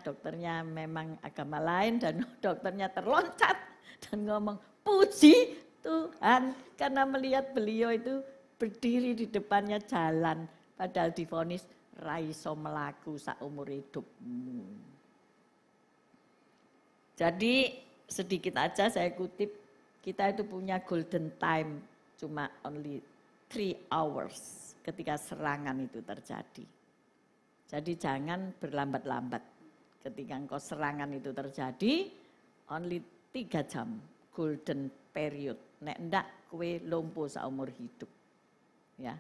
memang agama lain dan dokternya terloncat dan ngomong, puji Tuhan karena melihat beliau itu berdiri di depannya jalan. Padahal divonis raiso melaku saumur hidupmu. Jadi sedikit aja saya kutip, kita itu punya golden time cuma only 3 hours ketika serangan itu terjadi. Jadi jangan berlambat-lambat. Ketika engkau serangan itu terjadi, only 3 jam golden period. Nek ndak kue lumpuh seumur hidup. Ya.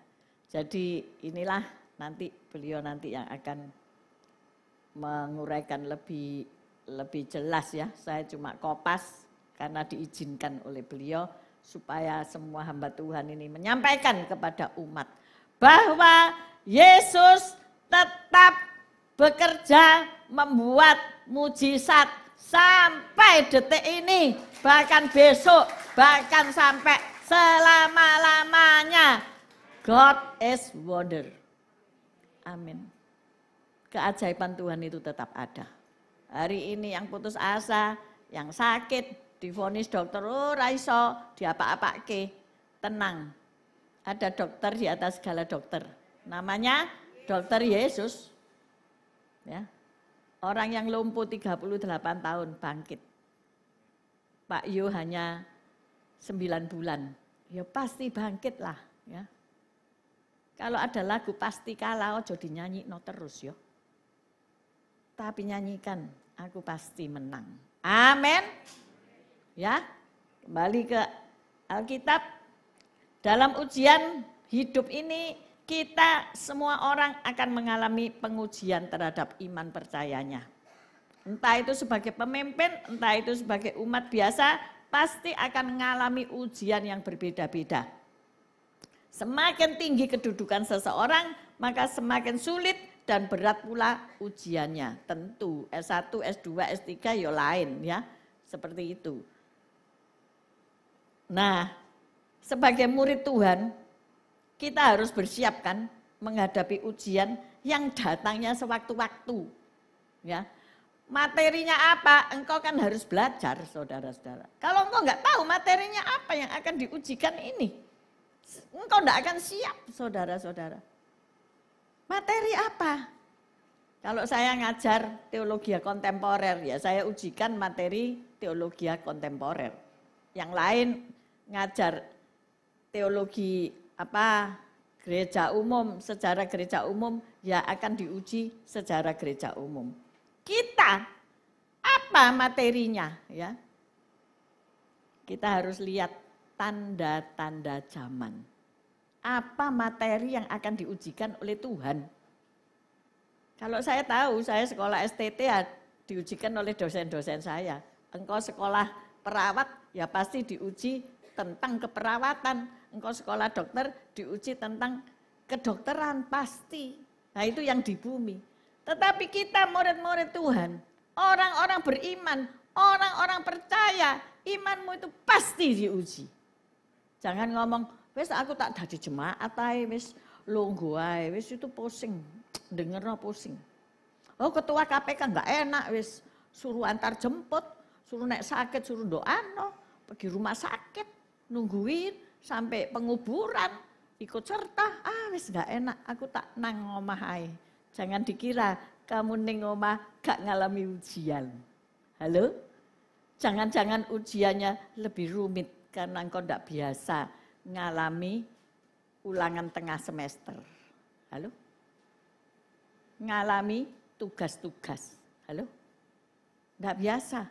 Jadi inilah nanti beliau yang akan menguraikan lebih jelas ya. Saya cuma kopas karena diizinkan oleh beliau supaya semua hamba Tuhan ini menyampaikan kepada umat bahwa Yesus tetap bekerja membuat mujizat sampai detik ini, bahkan besok, bahkan sampai selama-lamanya. God is wonder. Amin. Keajaiban Tuhan itu tetap ada. Hari ini yang putus asa, yang sakit, divonis dokter, oh raiso, diapa-apake, tenang. Ada dokter di atas segala dokter. Namanya Dokter Yesus. Ya. Orang yang lumpuh 38 tahun bangkit. Pak Yu hanya 9 bulan. Ya pasti bangkit lah. Ya. Kalau ada lagu pasti kalah, ojo dinyanyi no terus yo. Tapi nyanyikan, aku pasti menang. Amin. Ya, kembali ke Alkitab. Dalam ujian hidup ini kita semua orang akan mengalami pengujian terhadap iman percayanya. Entah itu sebagai pemimpin, entah itu sebagai umat biasa, pasti akan mengalami ujian yang berbeda-beda. Semakin tinggi kedudukan seseorang, maka semakin sulit dan berat pula ujiannya. Tentu S1, S2, S3 ya lain ya, seperti itu. Nah, sebagai murid Tuhan, kita harus bersiap kan menghadapi ujian yang datangnya sewaktu-waktu. Ya. Materinya apa? Engkau kan harus belajar, saudara-saudara. Kalau engkau nggak tahu materinya apa yang akan diujikan ini, engkau tidak akan siap, saudara-saudara. Materi apa? Kalau saya ngajar teologi kontemporer, ya saya ujikan materi teologi kontemporer. Yang lain ngajar teologi gereja umum, sejarah gereja umum, ya akan diuji sejarah gereja umum. Kita apa materinya? Ya, kita harus lihat tanda-tanda zaman. Apa materi yang akan diujikan oleh Tuhan? Kalau saya tahu, saya sekolah STT ya diujikan oleh dosen-dosen saya. Engkau sekolah perawat ya pasti diuji tentang keperawatan. Engkau sekolah dokter diuji tentang kedokteran pasti. Nah itu yang di bumi. Tetapi kita murid-murid Tuhan, orang-orang beriman, orang-orang percaya, imanmu itu pasti diuji. Jangan ngomong, wes aku tak dadi jemaat ae, wes lungguh ae, wes itu pusing, dengerno pusing. Oh ketua KPK enggak enak, wes suruh antar jemput, suruh nek sakit suruh doano, pergi rumah sakit, nungguin sampai penguburan, ikut serta, wes enggak enak, aku tak nang omah ae. Jangan dikira kamu ning omah gak ngalami ujian. Halo? Jangan-jangan ujiannya lebih rumit karena engkau tidak biasa ngalami ulangan tengah semester. Halo? Ngalami tugas-tugas. Halo? Enggak biasa.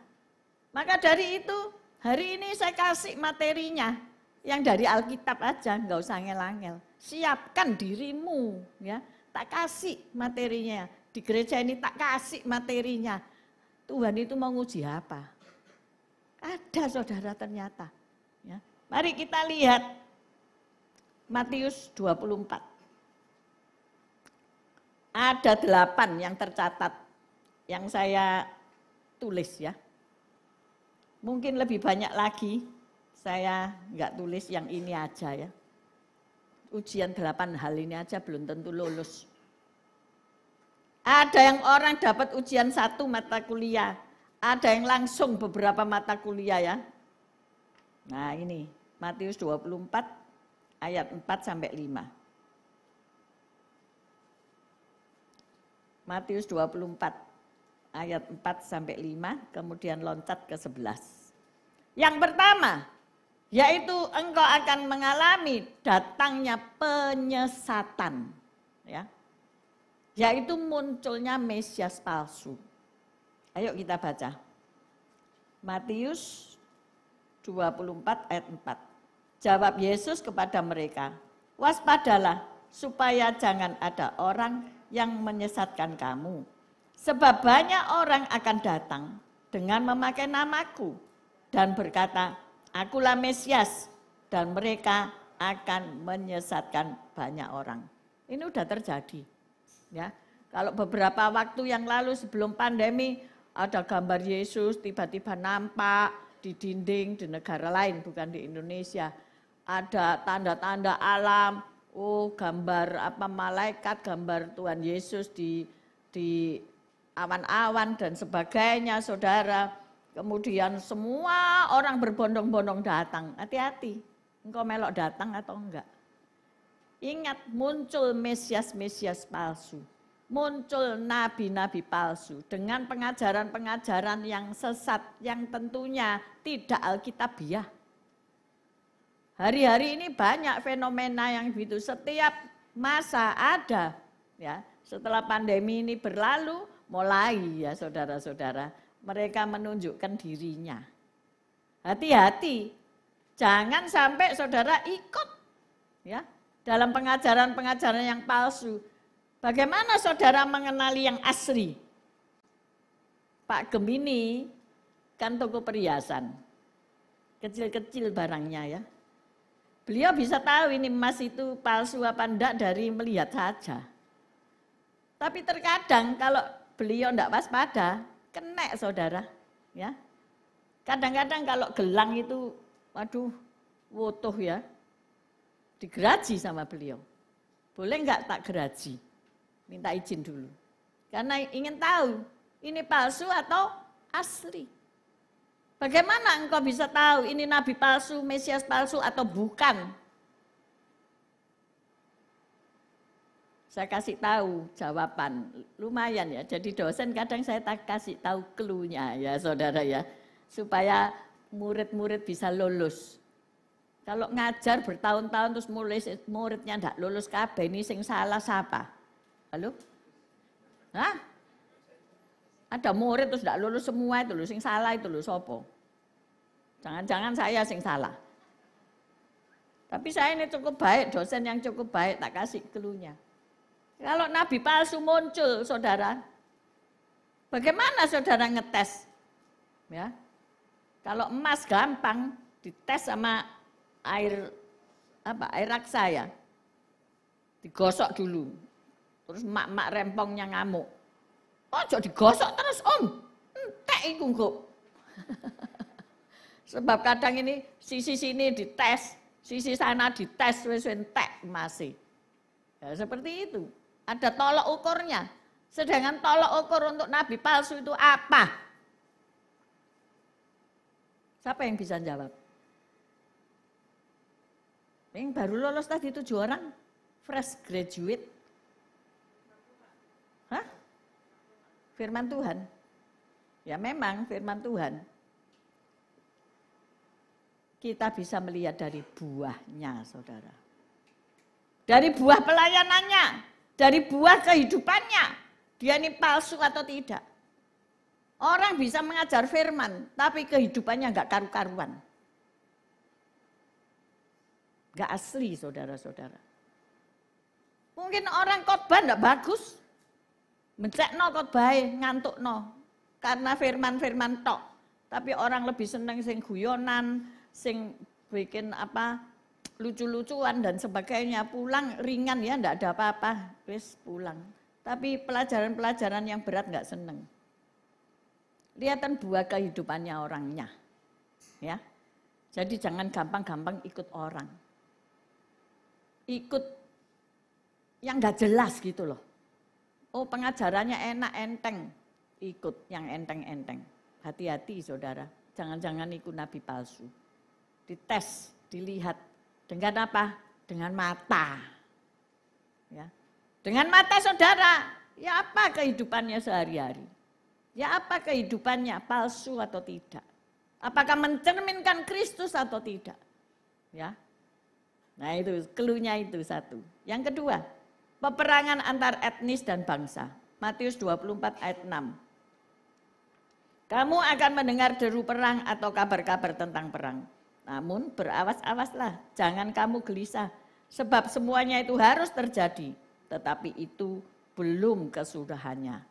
Maka dari itu, hari ini saya kasih materinya. Yang dari Alkitab aja, enggak usah ngel-ngel. Siapkan dirimu, ya. Tak kasih materinya. Di gereja ini tak kasih materinya. Tuhan itu mau nguji apa? Ada saudara ternyata. Ya. Mari kita lihat Matius 24. Ada 8 yang tercatat yang saya tulis ya. Mungkin lebih banyak lagi, saya enggak tulis yang ini aja ya. Ujian 8 hal ini aja belum tentu lulus. Ada yang orang dapat ujian 1 mata kuliah, ada yang langsung beberapa mata kuliah ya. Nah ini Matius 24 ayat 4 sampai 5. Matius 24 ayat 4 sampai 5, kemudian loncat ke 11. Yang pertama, yaitu engkau akan mengalami datangnya penyesatan, ya. Yaitu munculnya Mesias palsu. Ayo kita baca. Matius 24 ayat 4. Jawab Yesus kepada mereka, waspadalah supaya jangan ada orang yang menyesatkan kamu. Sebab banyak orang akan datang dengan memakai namaku dan berkata, akulah Mesias, dan mereka akan menyesatkan banyak orang. Ini udah terjadi. Ya, kalau beberapa waktu yang lalu sebelum pandemi ada gambar Yesus tiba-tiba nampak di dinding di negara lain, bukan di Indonesia. Ada tanda-tanda alam, gambar apa malaikat, gambar Tuhan Yesus di awan-awan dan sebagainya, saudara. Kemudian semua orang berbondong-bondong datang. Hati-hati, engkau melok datang atau enggak. Ingat, muncul Mesias-Mesias palsu. Muncul nabi-nabi palsu dengan pengajaran-pengajaran yang sesat, yang tentunya tidak alkitabiah. Hari-hari ini banyak fenomena yang begitu, setiap masa ada. Ya, setelah pandemi ini berlalu, mulai ya saudara-saudara, mereka menunjukkan dirinya. Hati-hati, jangan sampai saudara ikut ya dalam pengajaran-pengajaran yang palsu. Bagaimana saudara mengenali yang asli? Pak Gemini kan toko perhiasan, kecil-kecil barangnya ya. Beliau bisa tahu ini emas itu palsu apa enggak dari melihat saja. Tapi terkadang kalau beliau enggak waspada, kena saudara. Ya. Kadang-kadang kalau gelang itu, waduh, wotoh ya, digeraji sama beliau. Boleh enggak tak geraji? Minta izin dulu. Karena ingin tahu, ini palsu atau asli. Bagaimana engkau bisa tahu ini nabi palsu, Mesias palsu atau bukan? Saya kasih tahu jawaban, lumayan ya. Jadi dosen kadang saya tak kasih tahu clue-nya ya saudara ya. Supaya murid-murid bisa lulus. Kalau ngajar bertahun-tahun terus muridnya enggak lulus kabeh, ini sing salah siapa? Halo? Hah? Ada murid terus enggak lulus semua itu loh, sing salah itu loh sopo. Jangan-jangan saya sing salah. Tapi saya ini cukup baik, dosen yang cukup baik, tak kasih clue-nya. Kalau nabi palsu muncul, saudara, bagaimana saudara ngetes? Ya. Kalau emas gampang dites sama air raksa ya. Digosok dulu. Terus mak-mak rempongnya ngamuk. Ojo digosok terus entek iku kok. Sebab kadang ini sisi sini dites, sisi sana dites wis entek masih. Ya, seperti itu. Ada tolok ukurnya. Sedangkan tolok ukur untuk nabi palsu itu apa? Siapa yang bisa jawab? Yang baru lolos tadi 7 orang, fresh graduate. Hah? Firman Tuhan. Ya memang firman Tuhan. Kita bisa melihat dari buahnya, saudara. Dari buah pelayanannya, dari buah kehidupannya, dia ini palsu atau tidak. Orang bisa mengajar firman, tapi kehidupannya nggak karu-karuan. Nggak asli, saudara-saudara. Mungkin orang khotbah nggak bagus, mencekno khotbah, ngantukno, karena firman-firman tok. Tapi orang lebih seneng sing guyonan, sing bikin lucu-lucuan dan sebagainya, pulang ringan ya, enggak ada apa-apa, wis pulang. Tapi pelajaran-pelajaran yang berat enggak seneng. Lihatan buah kehidupannya orangnya. Ya. Jadi jangan gampang-gampang ikut orang. Ikut yang enggak jelas gitu loh. Oh, pengajarannya enak, enteng. Ikut yang enteng-enteng. Hati-hati saudara, jangan-jangan ikut nabi palsu. Dites, dilihat. Dengan apa? Dengan mata. Ya. Dengan mata saudara, ya apa kehidupannya sehari-hari? Ya apa kehidupannya, palsu atau tidak? Apakah mencerminkan Kristus atau tidak? Ya. Nah itu, cluenya itu satu. Yang kedua, peperangan antar etnis dan bangsa. Matius 24 ayat 6. Kamu akan mendengar deru perang atau kabar-kabar tentang perang. Namun berawas-awaslah, jangan kamu gelisah, sebab semuanya itu harus terjadi, tetapi itu belum kesudahannya.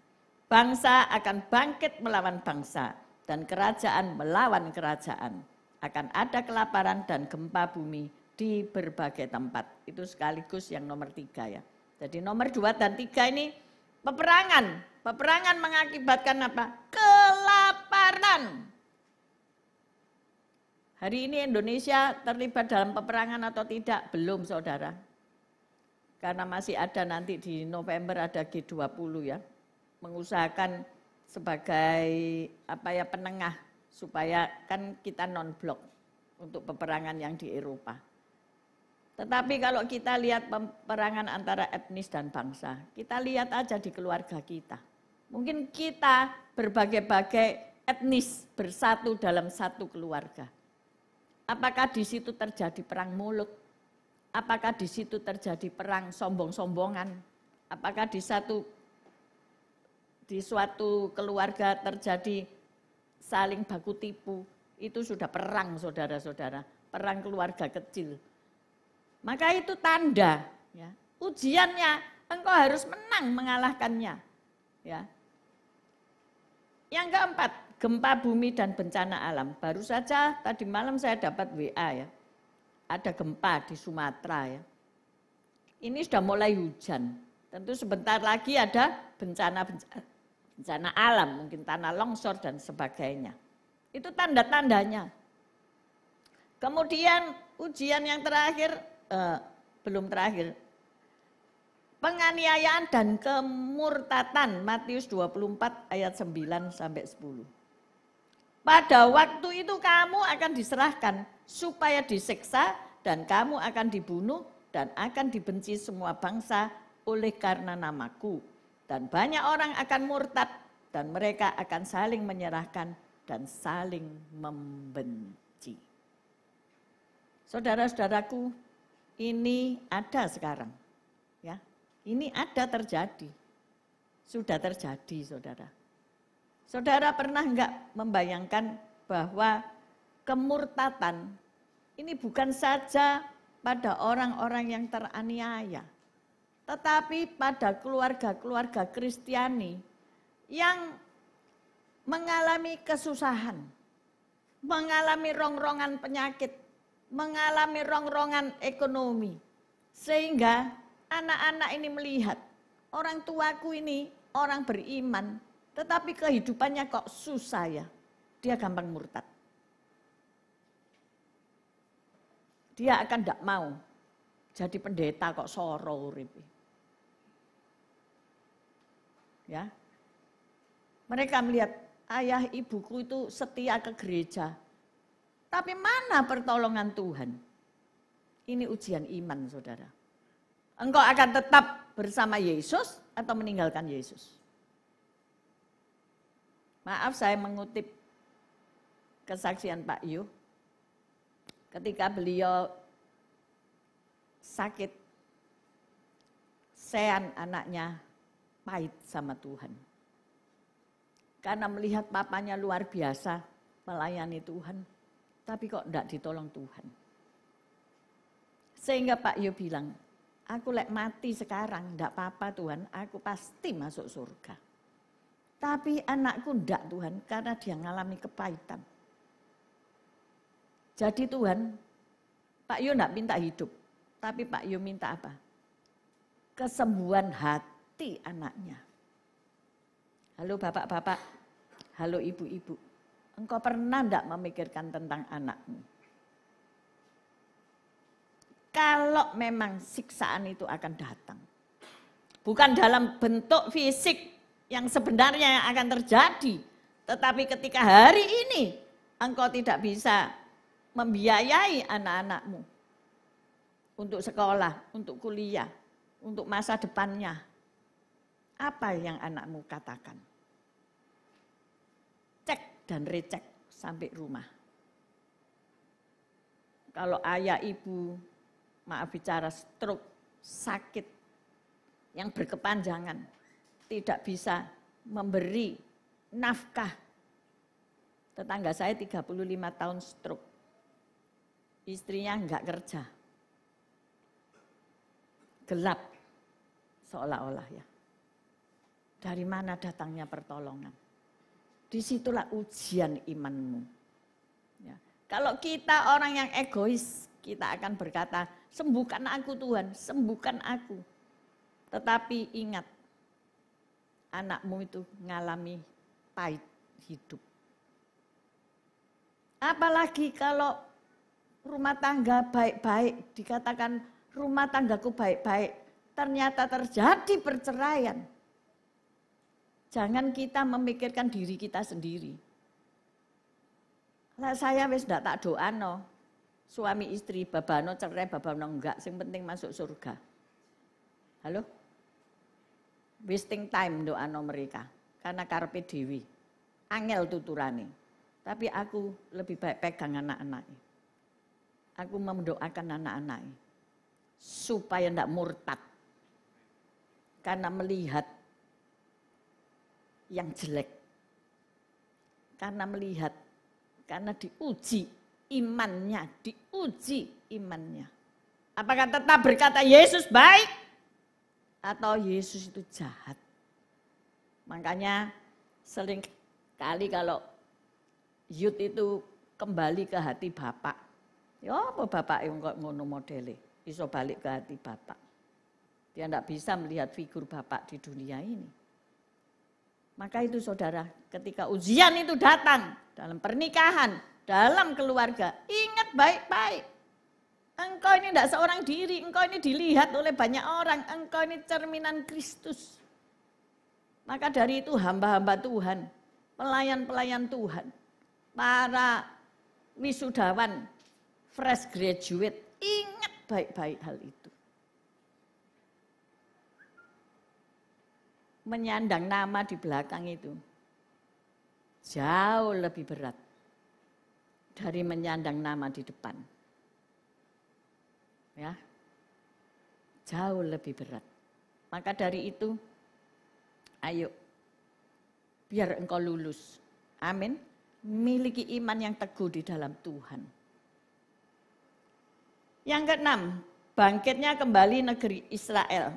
Bangsa akan bangkit melawan bangsa, dan kerajaan melawan kerajaan. Akan ada kelaparan dan gempa bumi di berbagai tempat. Itu sekaligus yang nomor 3 ya. Jadi nomor 2 dan 3 ini peperangan. Peperangan mengakibatkan apa? Kelaparan. Hari ini Indonesia terlibat dalam peperangan atau tidak? Belum saudara. Karena masih ada nanti di November ada G20 ya. Mengusahakan sebagai penengah supaya kan kita non-blok untuk peperangan yang di Eropa. Tetapi kalau kita lihat peperangan antara etnis dan bangsa, kita lihat aja di keluarga kita. Mungkin kita berbagai-bagai etnis bersatu dalam satu keluarga. Apakah di situ terjadi perang mulut? Apakah di situ terjadi perang sombong-sombongan? Apakah di suatu keluarga terjadi saling baku tipu? Itu sudah perang saudara-saudara, perang keluarga kecil. Maka itu tanda, ya, ujiannya engkau harus menang mengalahkannya. Ya. Yang keempat, gempa bumi dan bencana alam. Baru saja tadi malam saya dapat WA ya. Ada gempa di Sumatera ya. Ini sudah mulai hujan. Tentu sebentar lagi ada bencana alam, mungkin tanah longsor dan sebagainya. Itu tanda-tandanya. Kemudian ujian yang terakhir, belum terakhir. Penganiayaan dan kemurtatan, Matius 24 ayat 9 sampai 10. Pada waktu itu kamu akan diserahkan supaya disiksa dan kamu akan dibunuh dan akan dibenci semua bangsa oleh karena namaku. Dan banyak orang akan murtad dan mereka akan saling menyerahkan dan saling membenci. Saudara-saudaraku, ini ada sekarang. Ya, ini ada terjadi. Sudah terjadi, saudara. Saudara pernah enggak membayangkan bahwa kemurtatan ini bukan saja pada orang-orang yang teraniaya, tetapi pada keluarga-keluarga Kristiani yang mengalami kesusahan, mengalami rongrongan penyakit, mengalami rongrongan ekonomi. Sehingga anak-anak ini melihat, orang tuaku ini orang beriman, tetapi kehidupannya kok susah ya, dia gampang murtad. Dia akan tidak mau jadi pendeta kok soro uripe. Ya. Mereka melihat ayah ibuku itu setia ke gereja. Tapi mana pertolongan Tuhan? Ini ujian iman, saudara. Engkau akan tetap bersama Yesus atau meninggalkan Yesus? Maaf saya mengutip kesaksian Pak Yu. Ketika beliau sakit, Sean anaknya pahit sama Tuhan. Karena melihat papanya luar biasa melayani Tuhan, tapi kok enggak ditolong Tuhan. Sehingga Pak Yo bilang, aku lek mati sekarang enggak apa-apa Tuhan, aku pasti masuk surga. Tapi anakku enggak Tuhan, karena dia ngalami kepahitan. Jadi Tuhan, Pak Yo enggak minta hidup, tapi Pak Yo minta apa? Kesembuhan hati anaknya. Halo bapak-bapak, halo ibu-ibu, engkau pernah enggak memikirkan tentang anakmu? Kalau memang siksaan itu akan datang. Bukan dalam bentuk fisik yang sebenarnya yang akan terjadi. Tetapi ketika hari ini engkau tidak bisa membiayai anak-anakmu untuk sekolah, untuk kuliah, untuk masa depannya. Apa yang anakmu katakan? Cek dan recek sampai rumah. Kalau ayah ibu, maaf bicara stroke, sakit yang berkepanjangan, tidak bisa memberi nafkah. Tetangga saya 35 tahun stroke, istrinya enggak kerja, gelap seolah-olah ya. Dari mana datangnya pertolongan? Disitulah ujian imanmu. Ya. Kalau kita orang yang egois, kita akan berkata, sembuhkan aku Tuhan, sembuhkan aku. Tetapi ingat, anakmu itu mengalami pahit hidup. Apalagi kalau rumah tangga baik-baik, dikatakan rumah tanggaku baik-baik, ternyata terjadi perceraian. Jangan kita memikirkan diri kita sendiri. Lah saya wis ndak tak doano, suami istri babano cerai babano enggak, sing penting masuk surga. Halo? Wasting time doano mereka karena karepe dhewe. Angel tuturane. Tapi aku lebih baik pegang anak-anaknya. Aku mendoakan anak-anaknya supaya ndak murtad. Karena melihat yang jelek. Karena melihat, karena diuji imannya, Apakah tetap berkata Yesus baik atau Yesus itu jahat? Makanya sering kali kalau youth itu kembali ke hati Bapak. Ya apa Bapak yang kok ngono modele, iso balik ke hati Bapak. Dia tidak bisa melihat figur Bapak di dunia ini. Maka itu saudara, ketika ujian itu datang dalam pernikahan, dalam keluarga, ingat baik-baik. Engkau ini tidak seorang diri, engkau ini dilihat oleh banyak orang, engkau ini cerminan Kristus. Maka dari itu hamba-hamba Tuhan, pelayan-pelayan Tuhan, para wisudawan, fresh graduate, ingat baik-baik hal itu. Menyandang nama di belakang itu jauh lebih berat dari menyandang nama di depan. Ya. Jauh lebih berat. Maka dari itu ayo biar engkau lulus. Amin. Miliki iman yang teguh di dalam Tuhan. Yang keenam, bangkitnya kembali negeri Israel.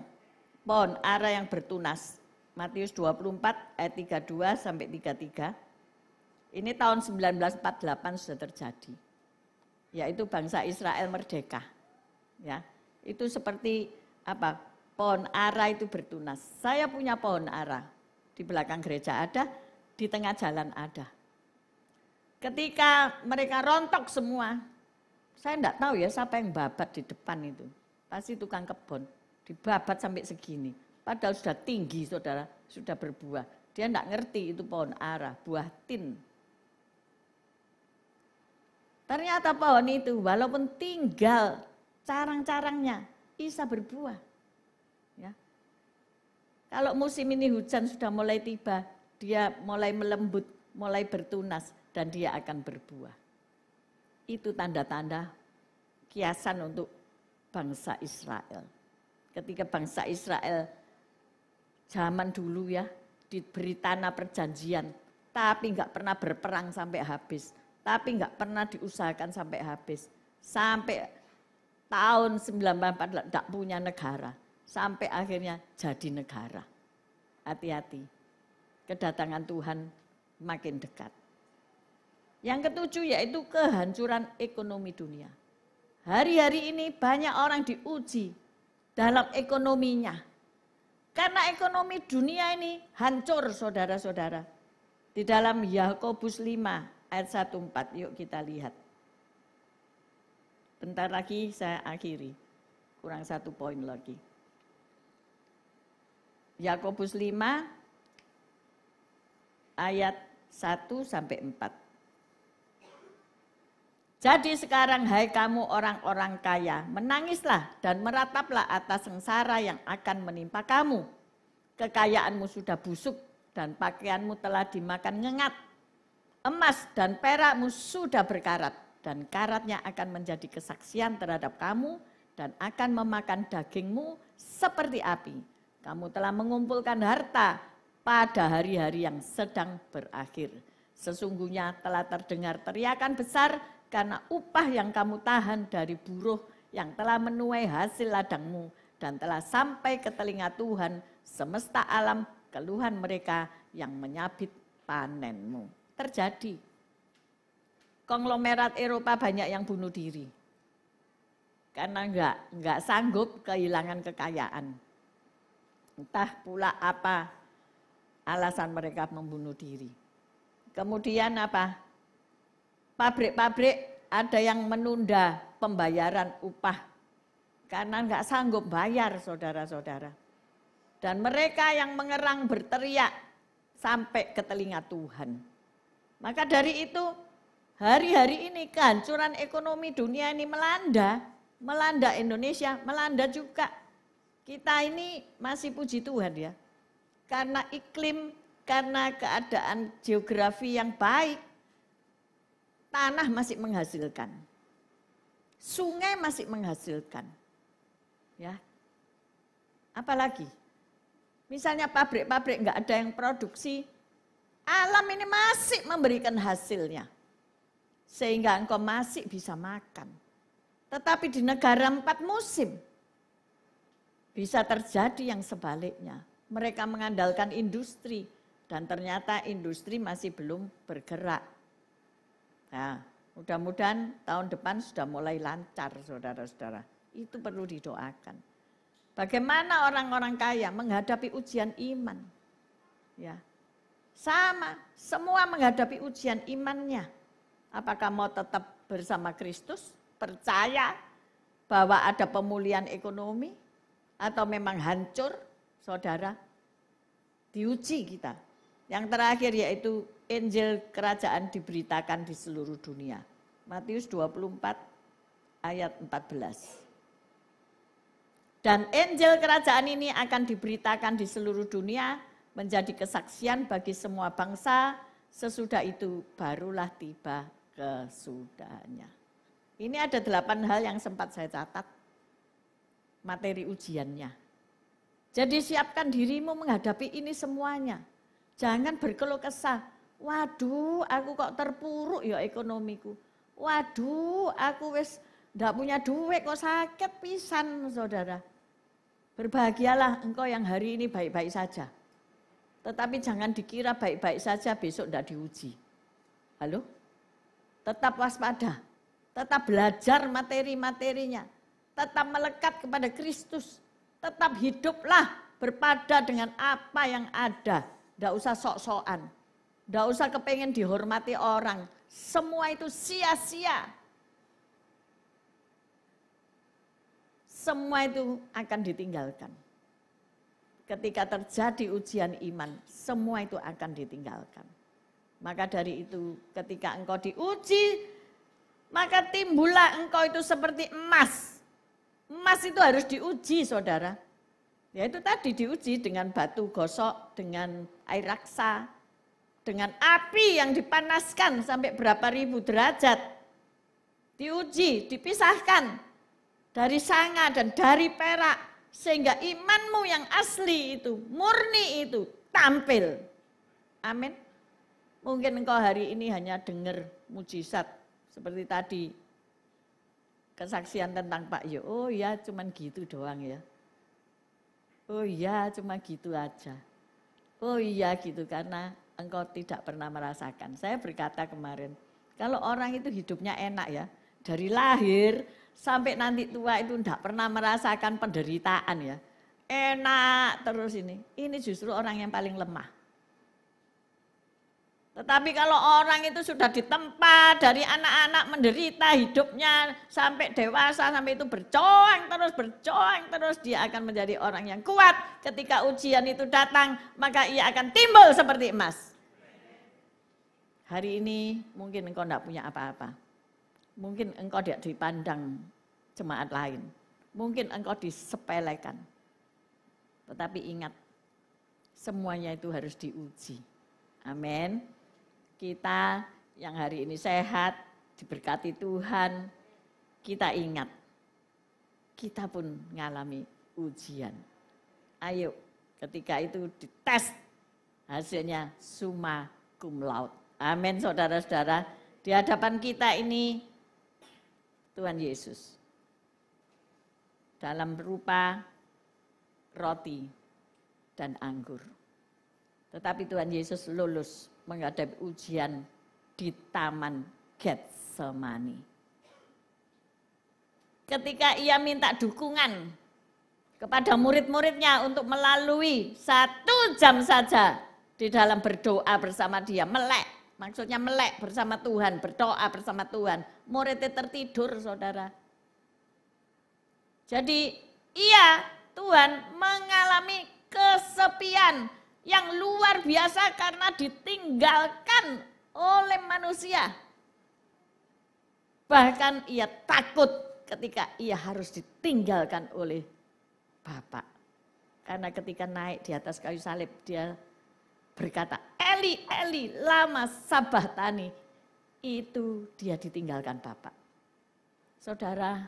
Pohon ara yang bertunas. Matius 24 ayat 32 sampai 33. Ini tahun 1948 sudah terjadi. Yaitu bangsa Israel merdeka. Ya, itu seperti apa? Pohon ara itu bertunas. Saya punya pohon ara. Di belakang gereja ada, di tengah jalan ada. Ketika mereka rontok semua, saya enggak tahu ya siapa yang babat di depan itu. Pasti tukang kebun, dibabat sampai segini. Padahal sudah tinggi saudara, sudah berbuah. Dia enggak ngerti itu pohon ara, buah tin. Ternyata pohon itu walaupun tinggal carang-carangnya bisa berbuah. Ya. Kalau musim ini hujan sudah mulai tiba, dia mulai melembut, mulai bertunas dan dia akan berbuah. Itu tanda-tanda kiasan untuk bangsa Israel. Ketika bangsa Israel zaman dulu ya, diberi tanah perjanjian, tapi nggak pernah berperang sampai habis, tapi nggak pernah diusahakan sampai habis. Sampai tahun 1948 nggak punya negara, sampai akhirnya jadi negara. Hati-hati, kedatangan Tuhan makin dekat. Yang ketujuh yaitu kehancuran ekonomi dunia. Hari-hari ini banyak orang diuji dalam ekonominya. Karena ekonomi dunia ini hancur saudara-saudara. Di dalam Yakobus 5 ayat 1-4, yuk kita lihat. Bentar lagi saya akhiri, kurang 1 poin lagi. Yakobus 5 ayat 1-4. Jadi sekarang hai kamu orang-orang kaya, menangislah dan merataplah atas sengsara yang akan menimpa kamu. Kekayaanmu sudah busuk dan pakaianmu telah dimakan ngengat. Emas dan perakmu sudah berkarat dan karatnya akan menjadi kesaksian terhadap kamu dan akan memakan dagingmu seperti api. Kamu telah mengumpulkan harta pada hari-hari yang sedang berakhir. Sesungguhnya telah terdengar teriakan besar karena upah yang kamu tahan dari buruh yang telah menuai hasil ladangmu dan telah sampai ke telinga Tuhan semesta alam keluhan mereka yang menyabit panenmu. Terjadi. Konglomerat Eropa banyak yang bunuh diri. Karena enggak sanggup kehilangan kekayaan. Entah pula apa alasan mereka membunuh diri. Kemudian apa? Pabrik-pabrik ada yang menunda pembayaran upah karena nggak sanggup bayar saudara-saudara. Dan mereka yang mengerang berteriak sampai ke telinga Tuhan. Maka dari itu hari-hari ini kehancuran ekonomi dunia ini melanda Indonesia, melanda juga. Kita ini masih puji Tuhan ya. Karena iklim, karena keadaan geografi yang baik, tanah masih menghasilkan. Sungai masih menghasilkan. Ya. Apalagi? Misalnya pabrik-pabrik enggak ada yang produksi, alam ini masih memberikan hasilnya. Sehingga engkau masih bisa makan. Tetapi di negara 4 musim, bisa terjadi yang sebaliknya. Mereka mengandalkan industri, dan ternyata industri masih belum bergerak. Nah, mudah-mudahan tahun depan sudah mulai lancar, saudara-saudara. Itu perlu didoakan. Bagaimana orang-orang kaya menghadapi ujian iman? Ya, sama, semua menghadapi ujian imannya. Apakah mau tetap bersama Kristus, percaya bahwa ada pemulihan ekonomi, atau memang hancur, saudara? Diuji kita. Yang terakhir yaitu Injil kerajaan diberitakan di seluruh dunia. Matius 24 ayat 14. Dan Injil kerajaan ini akan diberitakan di seluruh dunia menjadi kesaksian bagi semua bangsa, sesudah itu barulah tiba kesudahannya. Ini ada 8 hal yang sempat saya catat materi ujiannya. Jadi siapkan dirimu menghadapi ini semuanya. Jangan berkeluh kesah. Waduh, aku kok terpuruk ya ekonomiku. Waduh, aku wis ndak punya duit kok sakit pisan, saudara. Berbahagialah engkau yang hari ini baik-baik saja. Tetapi jangan dikira baik-baik saja besok ndak diuji. Halo? Tetap waspada. Tetap belajar materi-materinya. Tetap melekat kepada Kristus. Tetap hiduplah berpada dengan apa yang ada. Ndak usah sok-sokan. Ndak usah kepengen dihormati orang. Semua itu sia-sia. Semua itu akan ditinggalkan. Ketika terjadi ujian iman, semua itu akan ditinggalkan. Maka dari itu ketika engkau diuji, maka timbullah engkau itu seperti emas. Emas itu harus diuji, saudara. Ya itu tadi diuji dengan batu gosok, dengan air raksa, dengan api yang dipanaskan sampai berapa ribu derajat. Diuji, dipisahkan dari sanga dan dari perak Sehingga imanmu yang asli itu, murni itu tampil. Amin. Mungkin engkau hari ini hanya dengar mujizat seperti tadi. Kesaksian tentang Pak Yo. Oh ya cuman gitu doang ya. Oh iya cuma gitu aja. Oh iya gitu karena engkau tidak pernah merasakan. Saya berkata kemarin, kalau orang itu hidupnya enak ya. Dari lahir sampai nanti tua itu tidak pernah merasakan penderitaan ya. Enak terus ini. Ini justru orang yang paling lemah. Tetapi kalau orang itu sudah ditempa dari anak-anak menderita hidupnya sampai dewasa, sampai itu berjuang terus, dia akan menjadi orang yang kuat. Ketika ujian itu datang, maka ia akan timbul seperti emas. Hari ini mungkin engkau tidak punya apa-apa. Mungkin engkau tidak dipandang jemaat lain. Mungkin engkau disepelekan. Tetapi ingat, semuanya itu harus diuji. Amin. Kita yang hari ini sehat, diberkati Tuhan, kita ingat, kita pun mengalami ujian. Ayo, ketika itu dites, hasilnya summa cum laude. Amin, saudara-saudara. Di hadapan kita ini, Tuhan Yesus, dalam rupa roti dan anggur. Tetapi Tuhan Yesus lulus menghadapi ujian di Taman Getsemani. Ketika ia minta dukungan kepada murid-muridnya untuk melalui 1 jam saja di dalam berdoa bersama dia, melek, maksudnya melek bersama Tuhan, berdoa bersama Tuhan. Muridnya tertidur, saudara. Jadi ia, Tuhan mengalami kesepian yang luar biasa karena ditinggalkan oleh manusia. Bahkan ia takut ketika ia harus ditinggalkan oleh Bapa. Karena ketika naik di atas kayu salib dia berkata, Eli, Eli, lama sabachthani. Itu dia ditinggalkan Bapa. Saudara,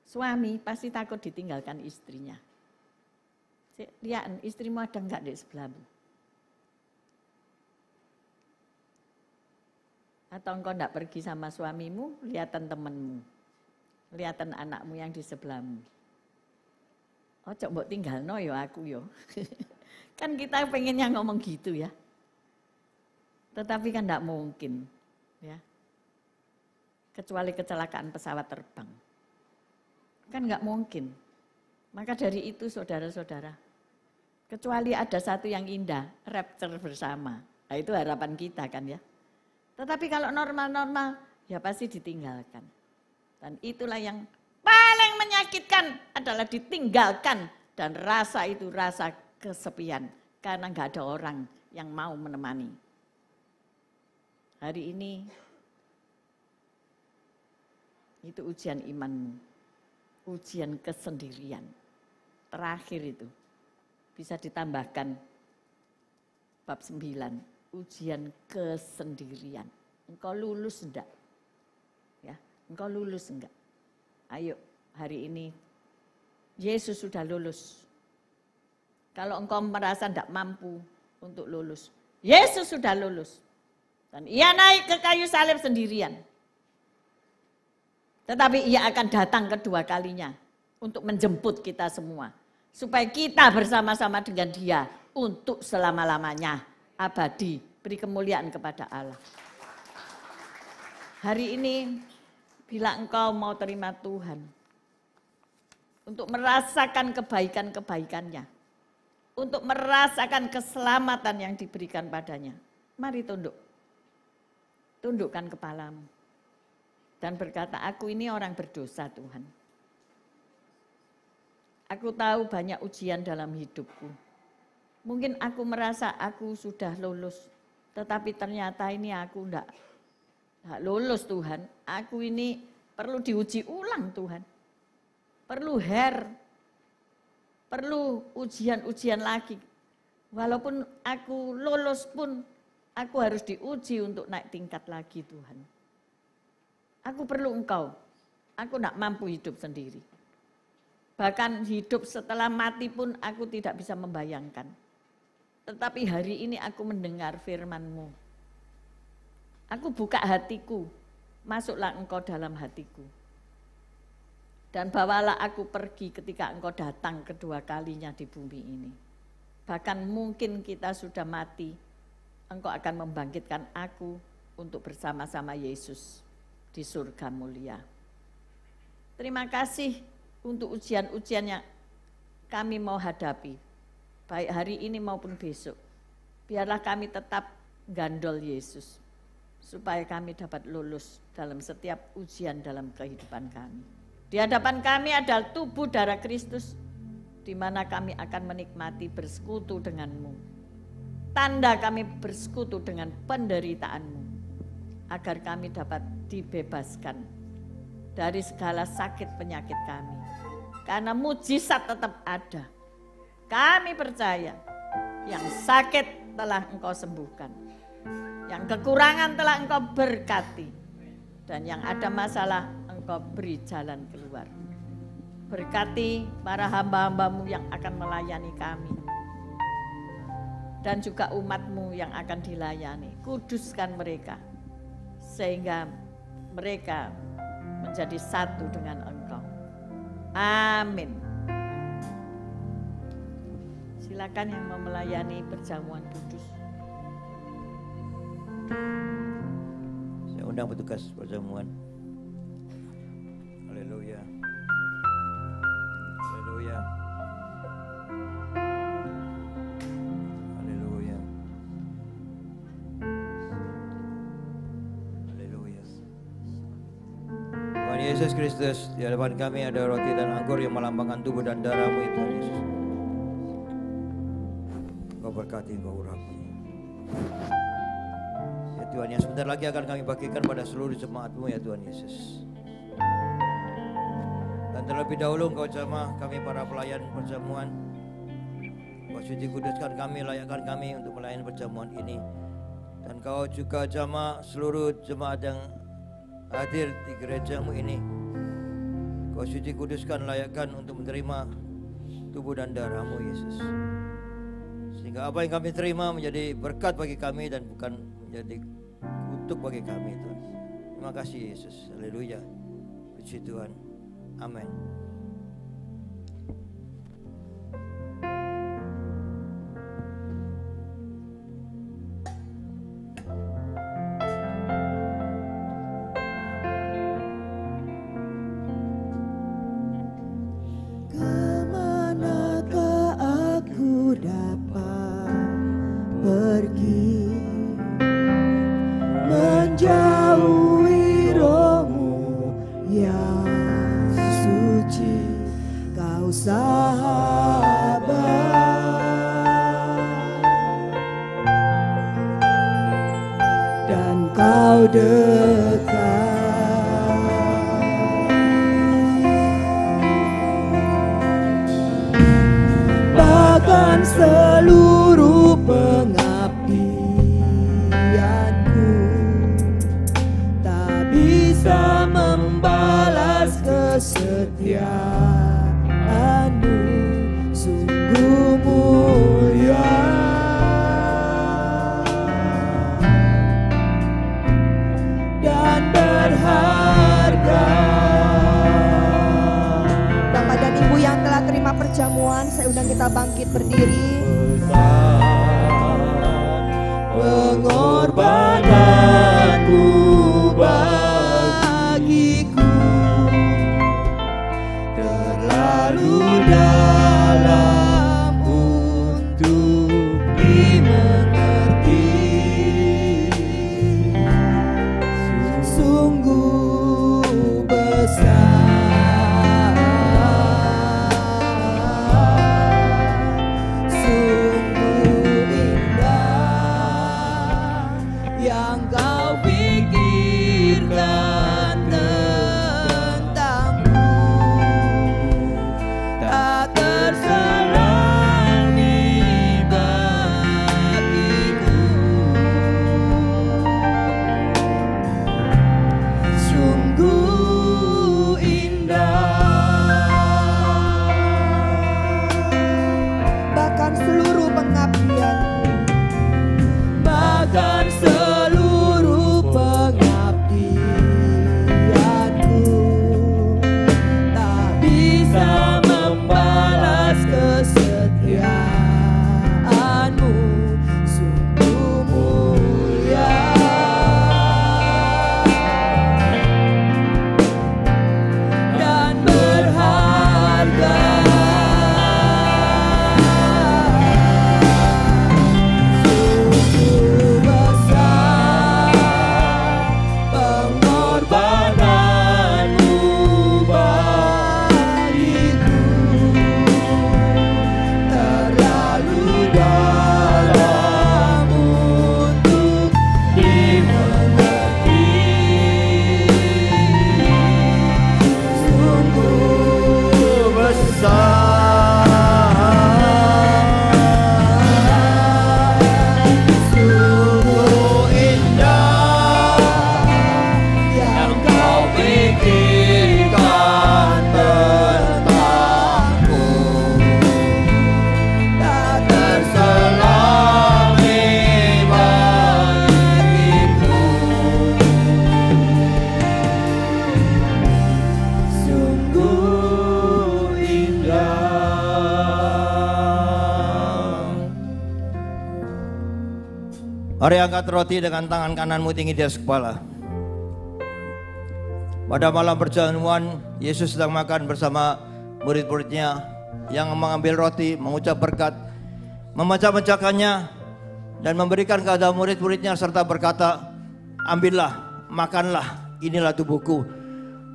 suami pasti takut ditinggalkan istrinya. Lihat istrimu ada enggak di sebelahmu? Atau engkau enggak pergi sama suamimu, lihatan temanmu, lihatan anakmu yang di sebelahmu. Oh cok mbok tinggalno yo aku yo. Kan kita pengennya ngomong gitu ya. Tetapi kan enggak mungkin ya. Kecuali kecelakaan pesawat terbang. Kan enggak mungkin. Maka dari itu saudara-saudara, kecuali ada satu yang indah, rapture bersama. Nah, itu harapan kita kan ya. Tetapi kalau normal-normal, ya pasti ditinggalkan. Dan itulah yang paling menyakitkan adalah ditinggalkan. Dan rasa itu rasa kesepian. Karena nggak ada orang yang mau menemani. Hari ini, itu ujian imanmu. Ujian kesendirian. Terakhir itu. Bisa ditambahkan bab 9, ujian kesendirian. Engkau lulus enggak? Ya, engkau lulus enggak? Ayo, hari ini Yesus sudah lulus. Kalau engkau merasa enggak mampu untuk lulus, Yesus sudah lulus. Dan ia naik ke kayu salib sendirian. Tetapi ia akan datang kedua kalinya untuk menjemput kita semua. Supaya kita bersama-sama dengan dia untuk selama-lamanya abadi. Beri kemuliaan kepada Allah. Hari ini bila engkau mau terima Tuhan. Untuk merasakan kebaikan-kebaikannya. Untuk merasakan keselamatan yang diberikan padanya. Mari tunduk. Tundukkan kepalamu. Dan berkata, aku ini orang berdosa Tuhan. Aku tahu banyak ujian dalam hidupku. Mungkin aku merasa aku sudah lulus. Tetapi ternyata ini aku enggak lulus Tuhan. Aku ini perlu diuji ulang Tuhan. Perlu perlu ujian-ujian lagi. Walaupun aku lulus pun, aku harus diuji untuk naik tingkat lagi Tuhan. Aku perlu Engkau. Aku tidak mampu hidup sendiri. Bahkan hidup setelah mati pun aku tidak bisa membayangkan. Tetapi hari ini aku mendengar firman-Mu. Aku buka hatiku, masuklah Engkau dalam hatiku. Dan bawalah aku pergi ketika Engkau datang kedua kalinya di bumi ini. Bahkan mungkin kita sudah mati, Engkau akan membangkitkan aku untuk bersama-sama Yesus di surga mulia. Terima kasih untuk ujian-ujian yang kami mau hadapi, baik hari ini maupun besok. Biarlah kami tetap gandol Yesus, supaya kami dapat lulus dalam setiap ujian dalam kehidupan kami. Di hadapan kami adalah tubuh darah Kristus, di mana kami akan menikmati bersekutu dengan-Mu. Tanda kami bersekutu dengan penderitaan-Mu, agar kami dapat dibebaskan dari segala sakit penyakit kami. Karena mujizat tetap ada. Kami percaya yang sakit telah Engkau sembuhkan, yang kekurangan telah Engkau berkati, dan yang ada masalah Engkau beri jalan keluar. Berkati para hamba-hamba-Mu yang akan melayani kami, dan juga umat-Mu yang akan dilayani. Kuduskan mereka, sehingga mereka menjadi satu dengan Engkau. Amin. Silakan yang mau melayani perjamuan kudus. Saya undang petugas perjamuan. Haleluya. Haleluya. Haleluya. Haleluya. Tuhan Yesus Kristus, di hadapan kami ada roti dan anggur yang melambangkan tubuh dan darah-Mu, Tuhan Yesus. Engkau berkati, Engkau urapi. Ya Tuhan, yang sebentar lagi akan kami bagikan pada seluruh jemaat-Mu, ya Tuhan Yesus. Dan terlebih dahulu Engkau jamah kami para pelayan perjamuan. Engkau suci kuduskan kami, layakkan kami untuk melayani perjamuan ini. Dan Engkau juga jamah seluruh jemaat yang hadir di gereja-Mu ini. Kau suci kuduskan, layakkan untuk menerima tubuh dan darah-Mu, Yesus. Sehingga apa yang kami terima menjadi berkat bagi kami dan bukan menjadi kutuk bagi kami, Tuhan. Terima kasih Yesus. Haleluya. Puji Tuhan. Amin. Kemanakah aku dapat pergi menjauhi Roh-Mu yang suci, Kau sahabat dan Kau dekat. Bahkan seluruh pengabdianku tak bisa membalas kesetiaan-Mu, sungguh mulia dan berharga. Bapak dan Ibu yang telah terima perjamuan, saya undang kita bangkit berdiri. Mari angkat roti dengan tangan kananmu tinggi di atas kepala. Pada malam perjamuan, Yesus sedang makan bersama murid-muridnya yang mengambil roti, mengucap berkat, memecah-mecahkannya dan memberikan kepada murid-muridnya serta berkata, ambillah, makanlah, inilah tubuhku.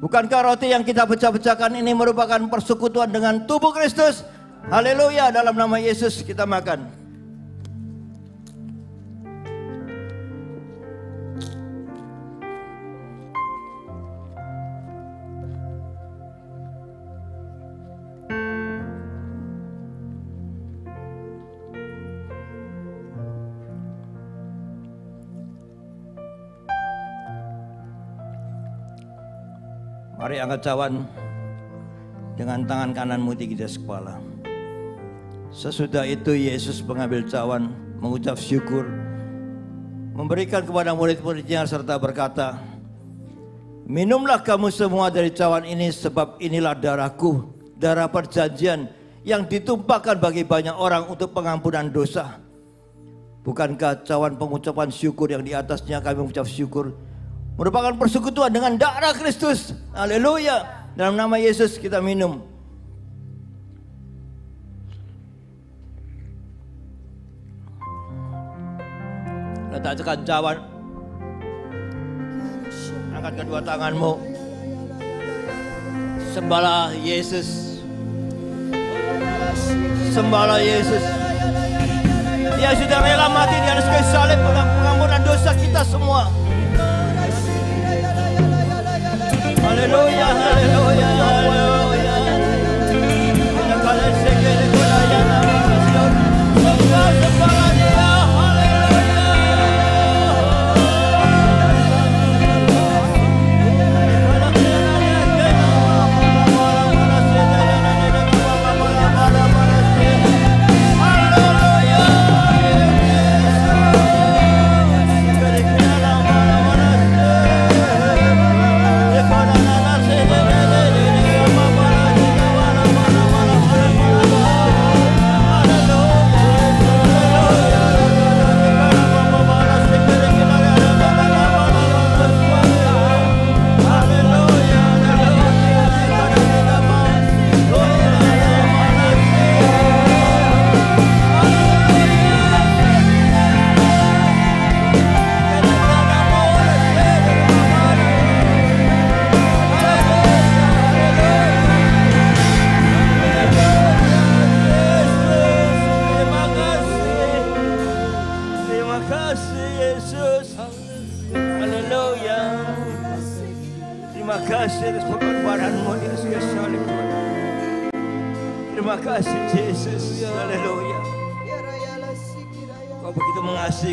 Bukankah roti yang kita pecah-pecahkan ini merupakan persekutuan dengan tubuh Kristus? Haleluya, dalam nama Yesus kita makan. Mari angkat cawan dengan tangan kananmu tinggi di atas kepala. Sesudah itu Yesus mengambil cawan, mengucap syukur, memberikan kepada murid-muridnya serta berkata, minumlah kamu semua dari cawan ini sebab inilah darahku, darah perjanjian yang ditumpahkan bagi banyak orang untuk pengampunan dosa. Bukankah cawan pengucapan syukur yang di atasnya kami mengucap syukur merupakan persekutuan dengan darah Kristus? Haleluya. Dalam nama Yesus kita minum. Letakkan cawan. Angkat kedua tanganmu. Sembahlah Yesus. Sembahlah Yesus. Dia sudah rela mati di atas kayu salib untuk pengampunan dosa kita semua. Haleluya, haleluya, haleluya. Kita kalian segera kulaya nama Yesus. Sembah Dia,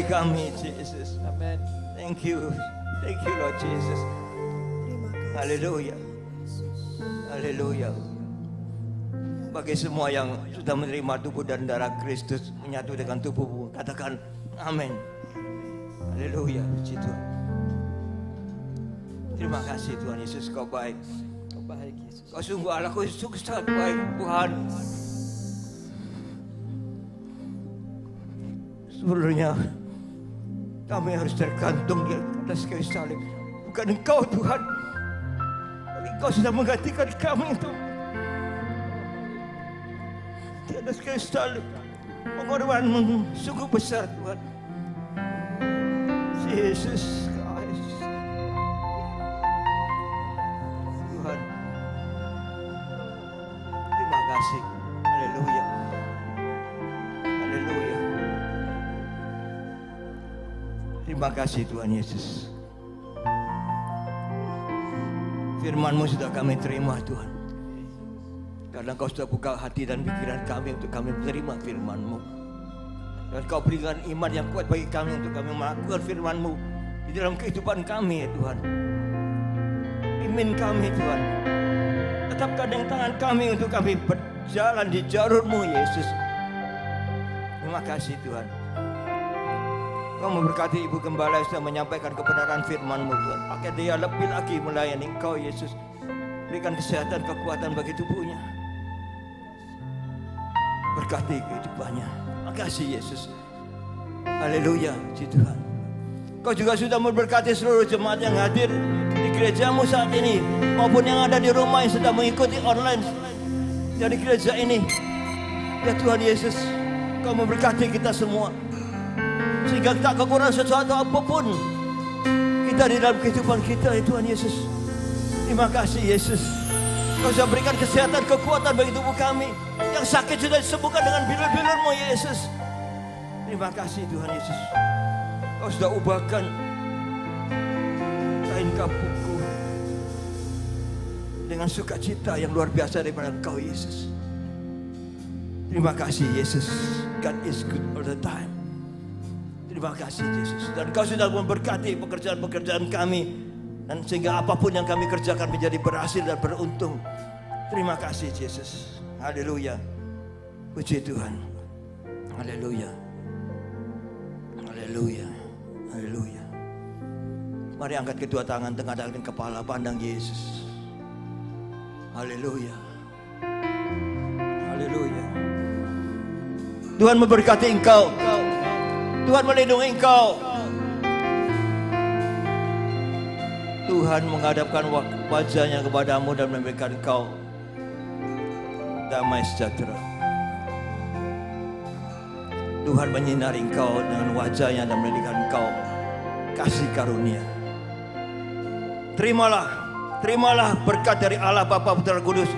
kami, Jesus. Amen. Thank you Lord Jesus. Haleluya, haleluya. Bagi semua yang sudah menerima tubuh dan darah Kristus menyatu dengan tubuhmu, katakan amin. Haleluya, puji Tuhan. Terima kasih Tuhan Yesus, kau baik. Kau baik Yesus. Kau sungguh Allah, kau sungguh sangat baik Tuhan. Sebenarnya kami harus tergantung di atas kayu salib. Bukan Engkau Tuhan, tapi Engkau sudah menggantikan kami itu di atas kayu salib. Pengorbananmu sungguh besar Tuhan. Yesus Kristus Tuhan, terima kasih. Haleluya, haleluya. Terima kasih Tuhan Yesus. Firman-Mu sudah kami terima Tuhan. Karena Kau sudah buka hati dan pikiran kami untuk kami menerima firman-Mu. Dan Kau berikan iman yang kuat bagi kami untuk kami melakukan firman-Mu di dalam kehidupan kami ya Tuhan. Pimpin kami Tuhan. Tetapkan dengan tangan kami untuk kami berjalan di jalur-Mu Yesus. Terima kasih Tuhan. Kau memberkati Ibu Gembala yang sudah menyampaikan kebenaran firman-Mu Tuhan. Pakai dia lebih lagi melayani Engkau Yesus. Berikan kesehatan, kekuatan bagi tubuhnya. Berkati kehidupannya. Terima kasih Yesus. Haleluya, puji Tuhan. Kau juga sudah memberkati seluruh jemaat yang hadir di gerejamu saat ini, maupun yang ada di rumah yang sedang mengikuti online dari gereja ini. Ya Tuhan Yesus, Kau memberkati kita semua, sehingga tak kekurangan sesuatu apapun kita di dalam kehidupan kita, ya Tuhan Yesus. Terima kasih Yesus. Kau sudah berikan kesehatan, kekuatan bagi tubuh kami. Yang sakit sudah disembuhkan dengan bilur-bilur-Mu, Yesus. Terima kasih Tuhan Yesus. Kau sudah ubahkan kain kapukku dengan sukacita yang luar biasa daripada Engkau, Yesus. Terima kasih Yesus. God is good all the time. Terima kasih Yesus. Dan Kau sudah memberkati pekerjaan-pekerjaan kami, dan sehingga apapun yang kami kerjakan menjadi berhasil dan beruntung. Terima kasih Yesus. Haleluya. Puji Tuhan. Haleluya. Haleluya. Haleluya. Mari angkat kedua tangan, tengah-tengah kepala, pandang Yesus. Haleluya. Haleluya. Tuhan memberkati engkau. Tuhan melindungi engkau. Tuhan menghadapkan wajahnya kepadamu dan memberikan engkau damai sejahtera. Tuhan menyinari engkau dengan wajahnya dan memberikan engkau kasih karunia. Terimalah berkat dari Allah Bapa, Putra, Kudus.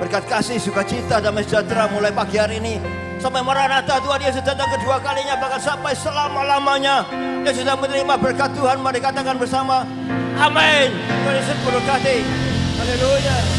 Berkat kasih, sukacita, damai sejahtera mulai pagi hari ini sampai Maranatha Tuhan Yesus datang kedua kalinya, bahkan sampai selama-lamanya. Yang sudah menerima berkat Tuhan, mari katakan bersama, amin. Tuhan Yesus berkati. Haleluya.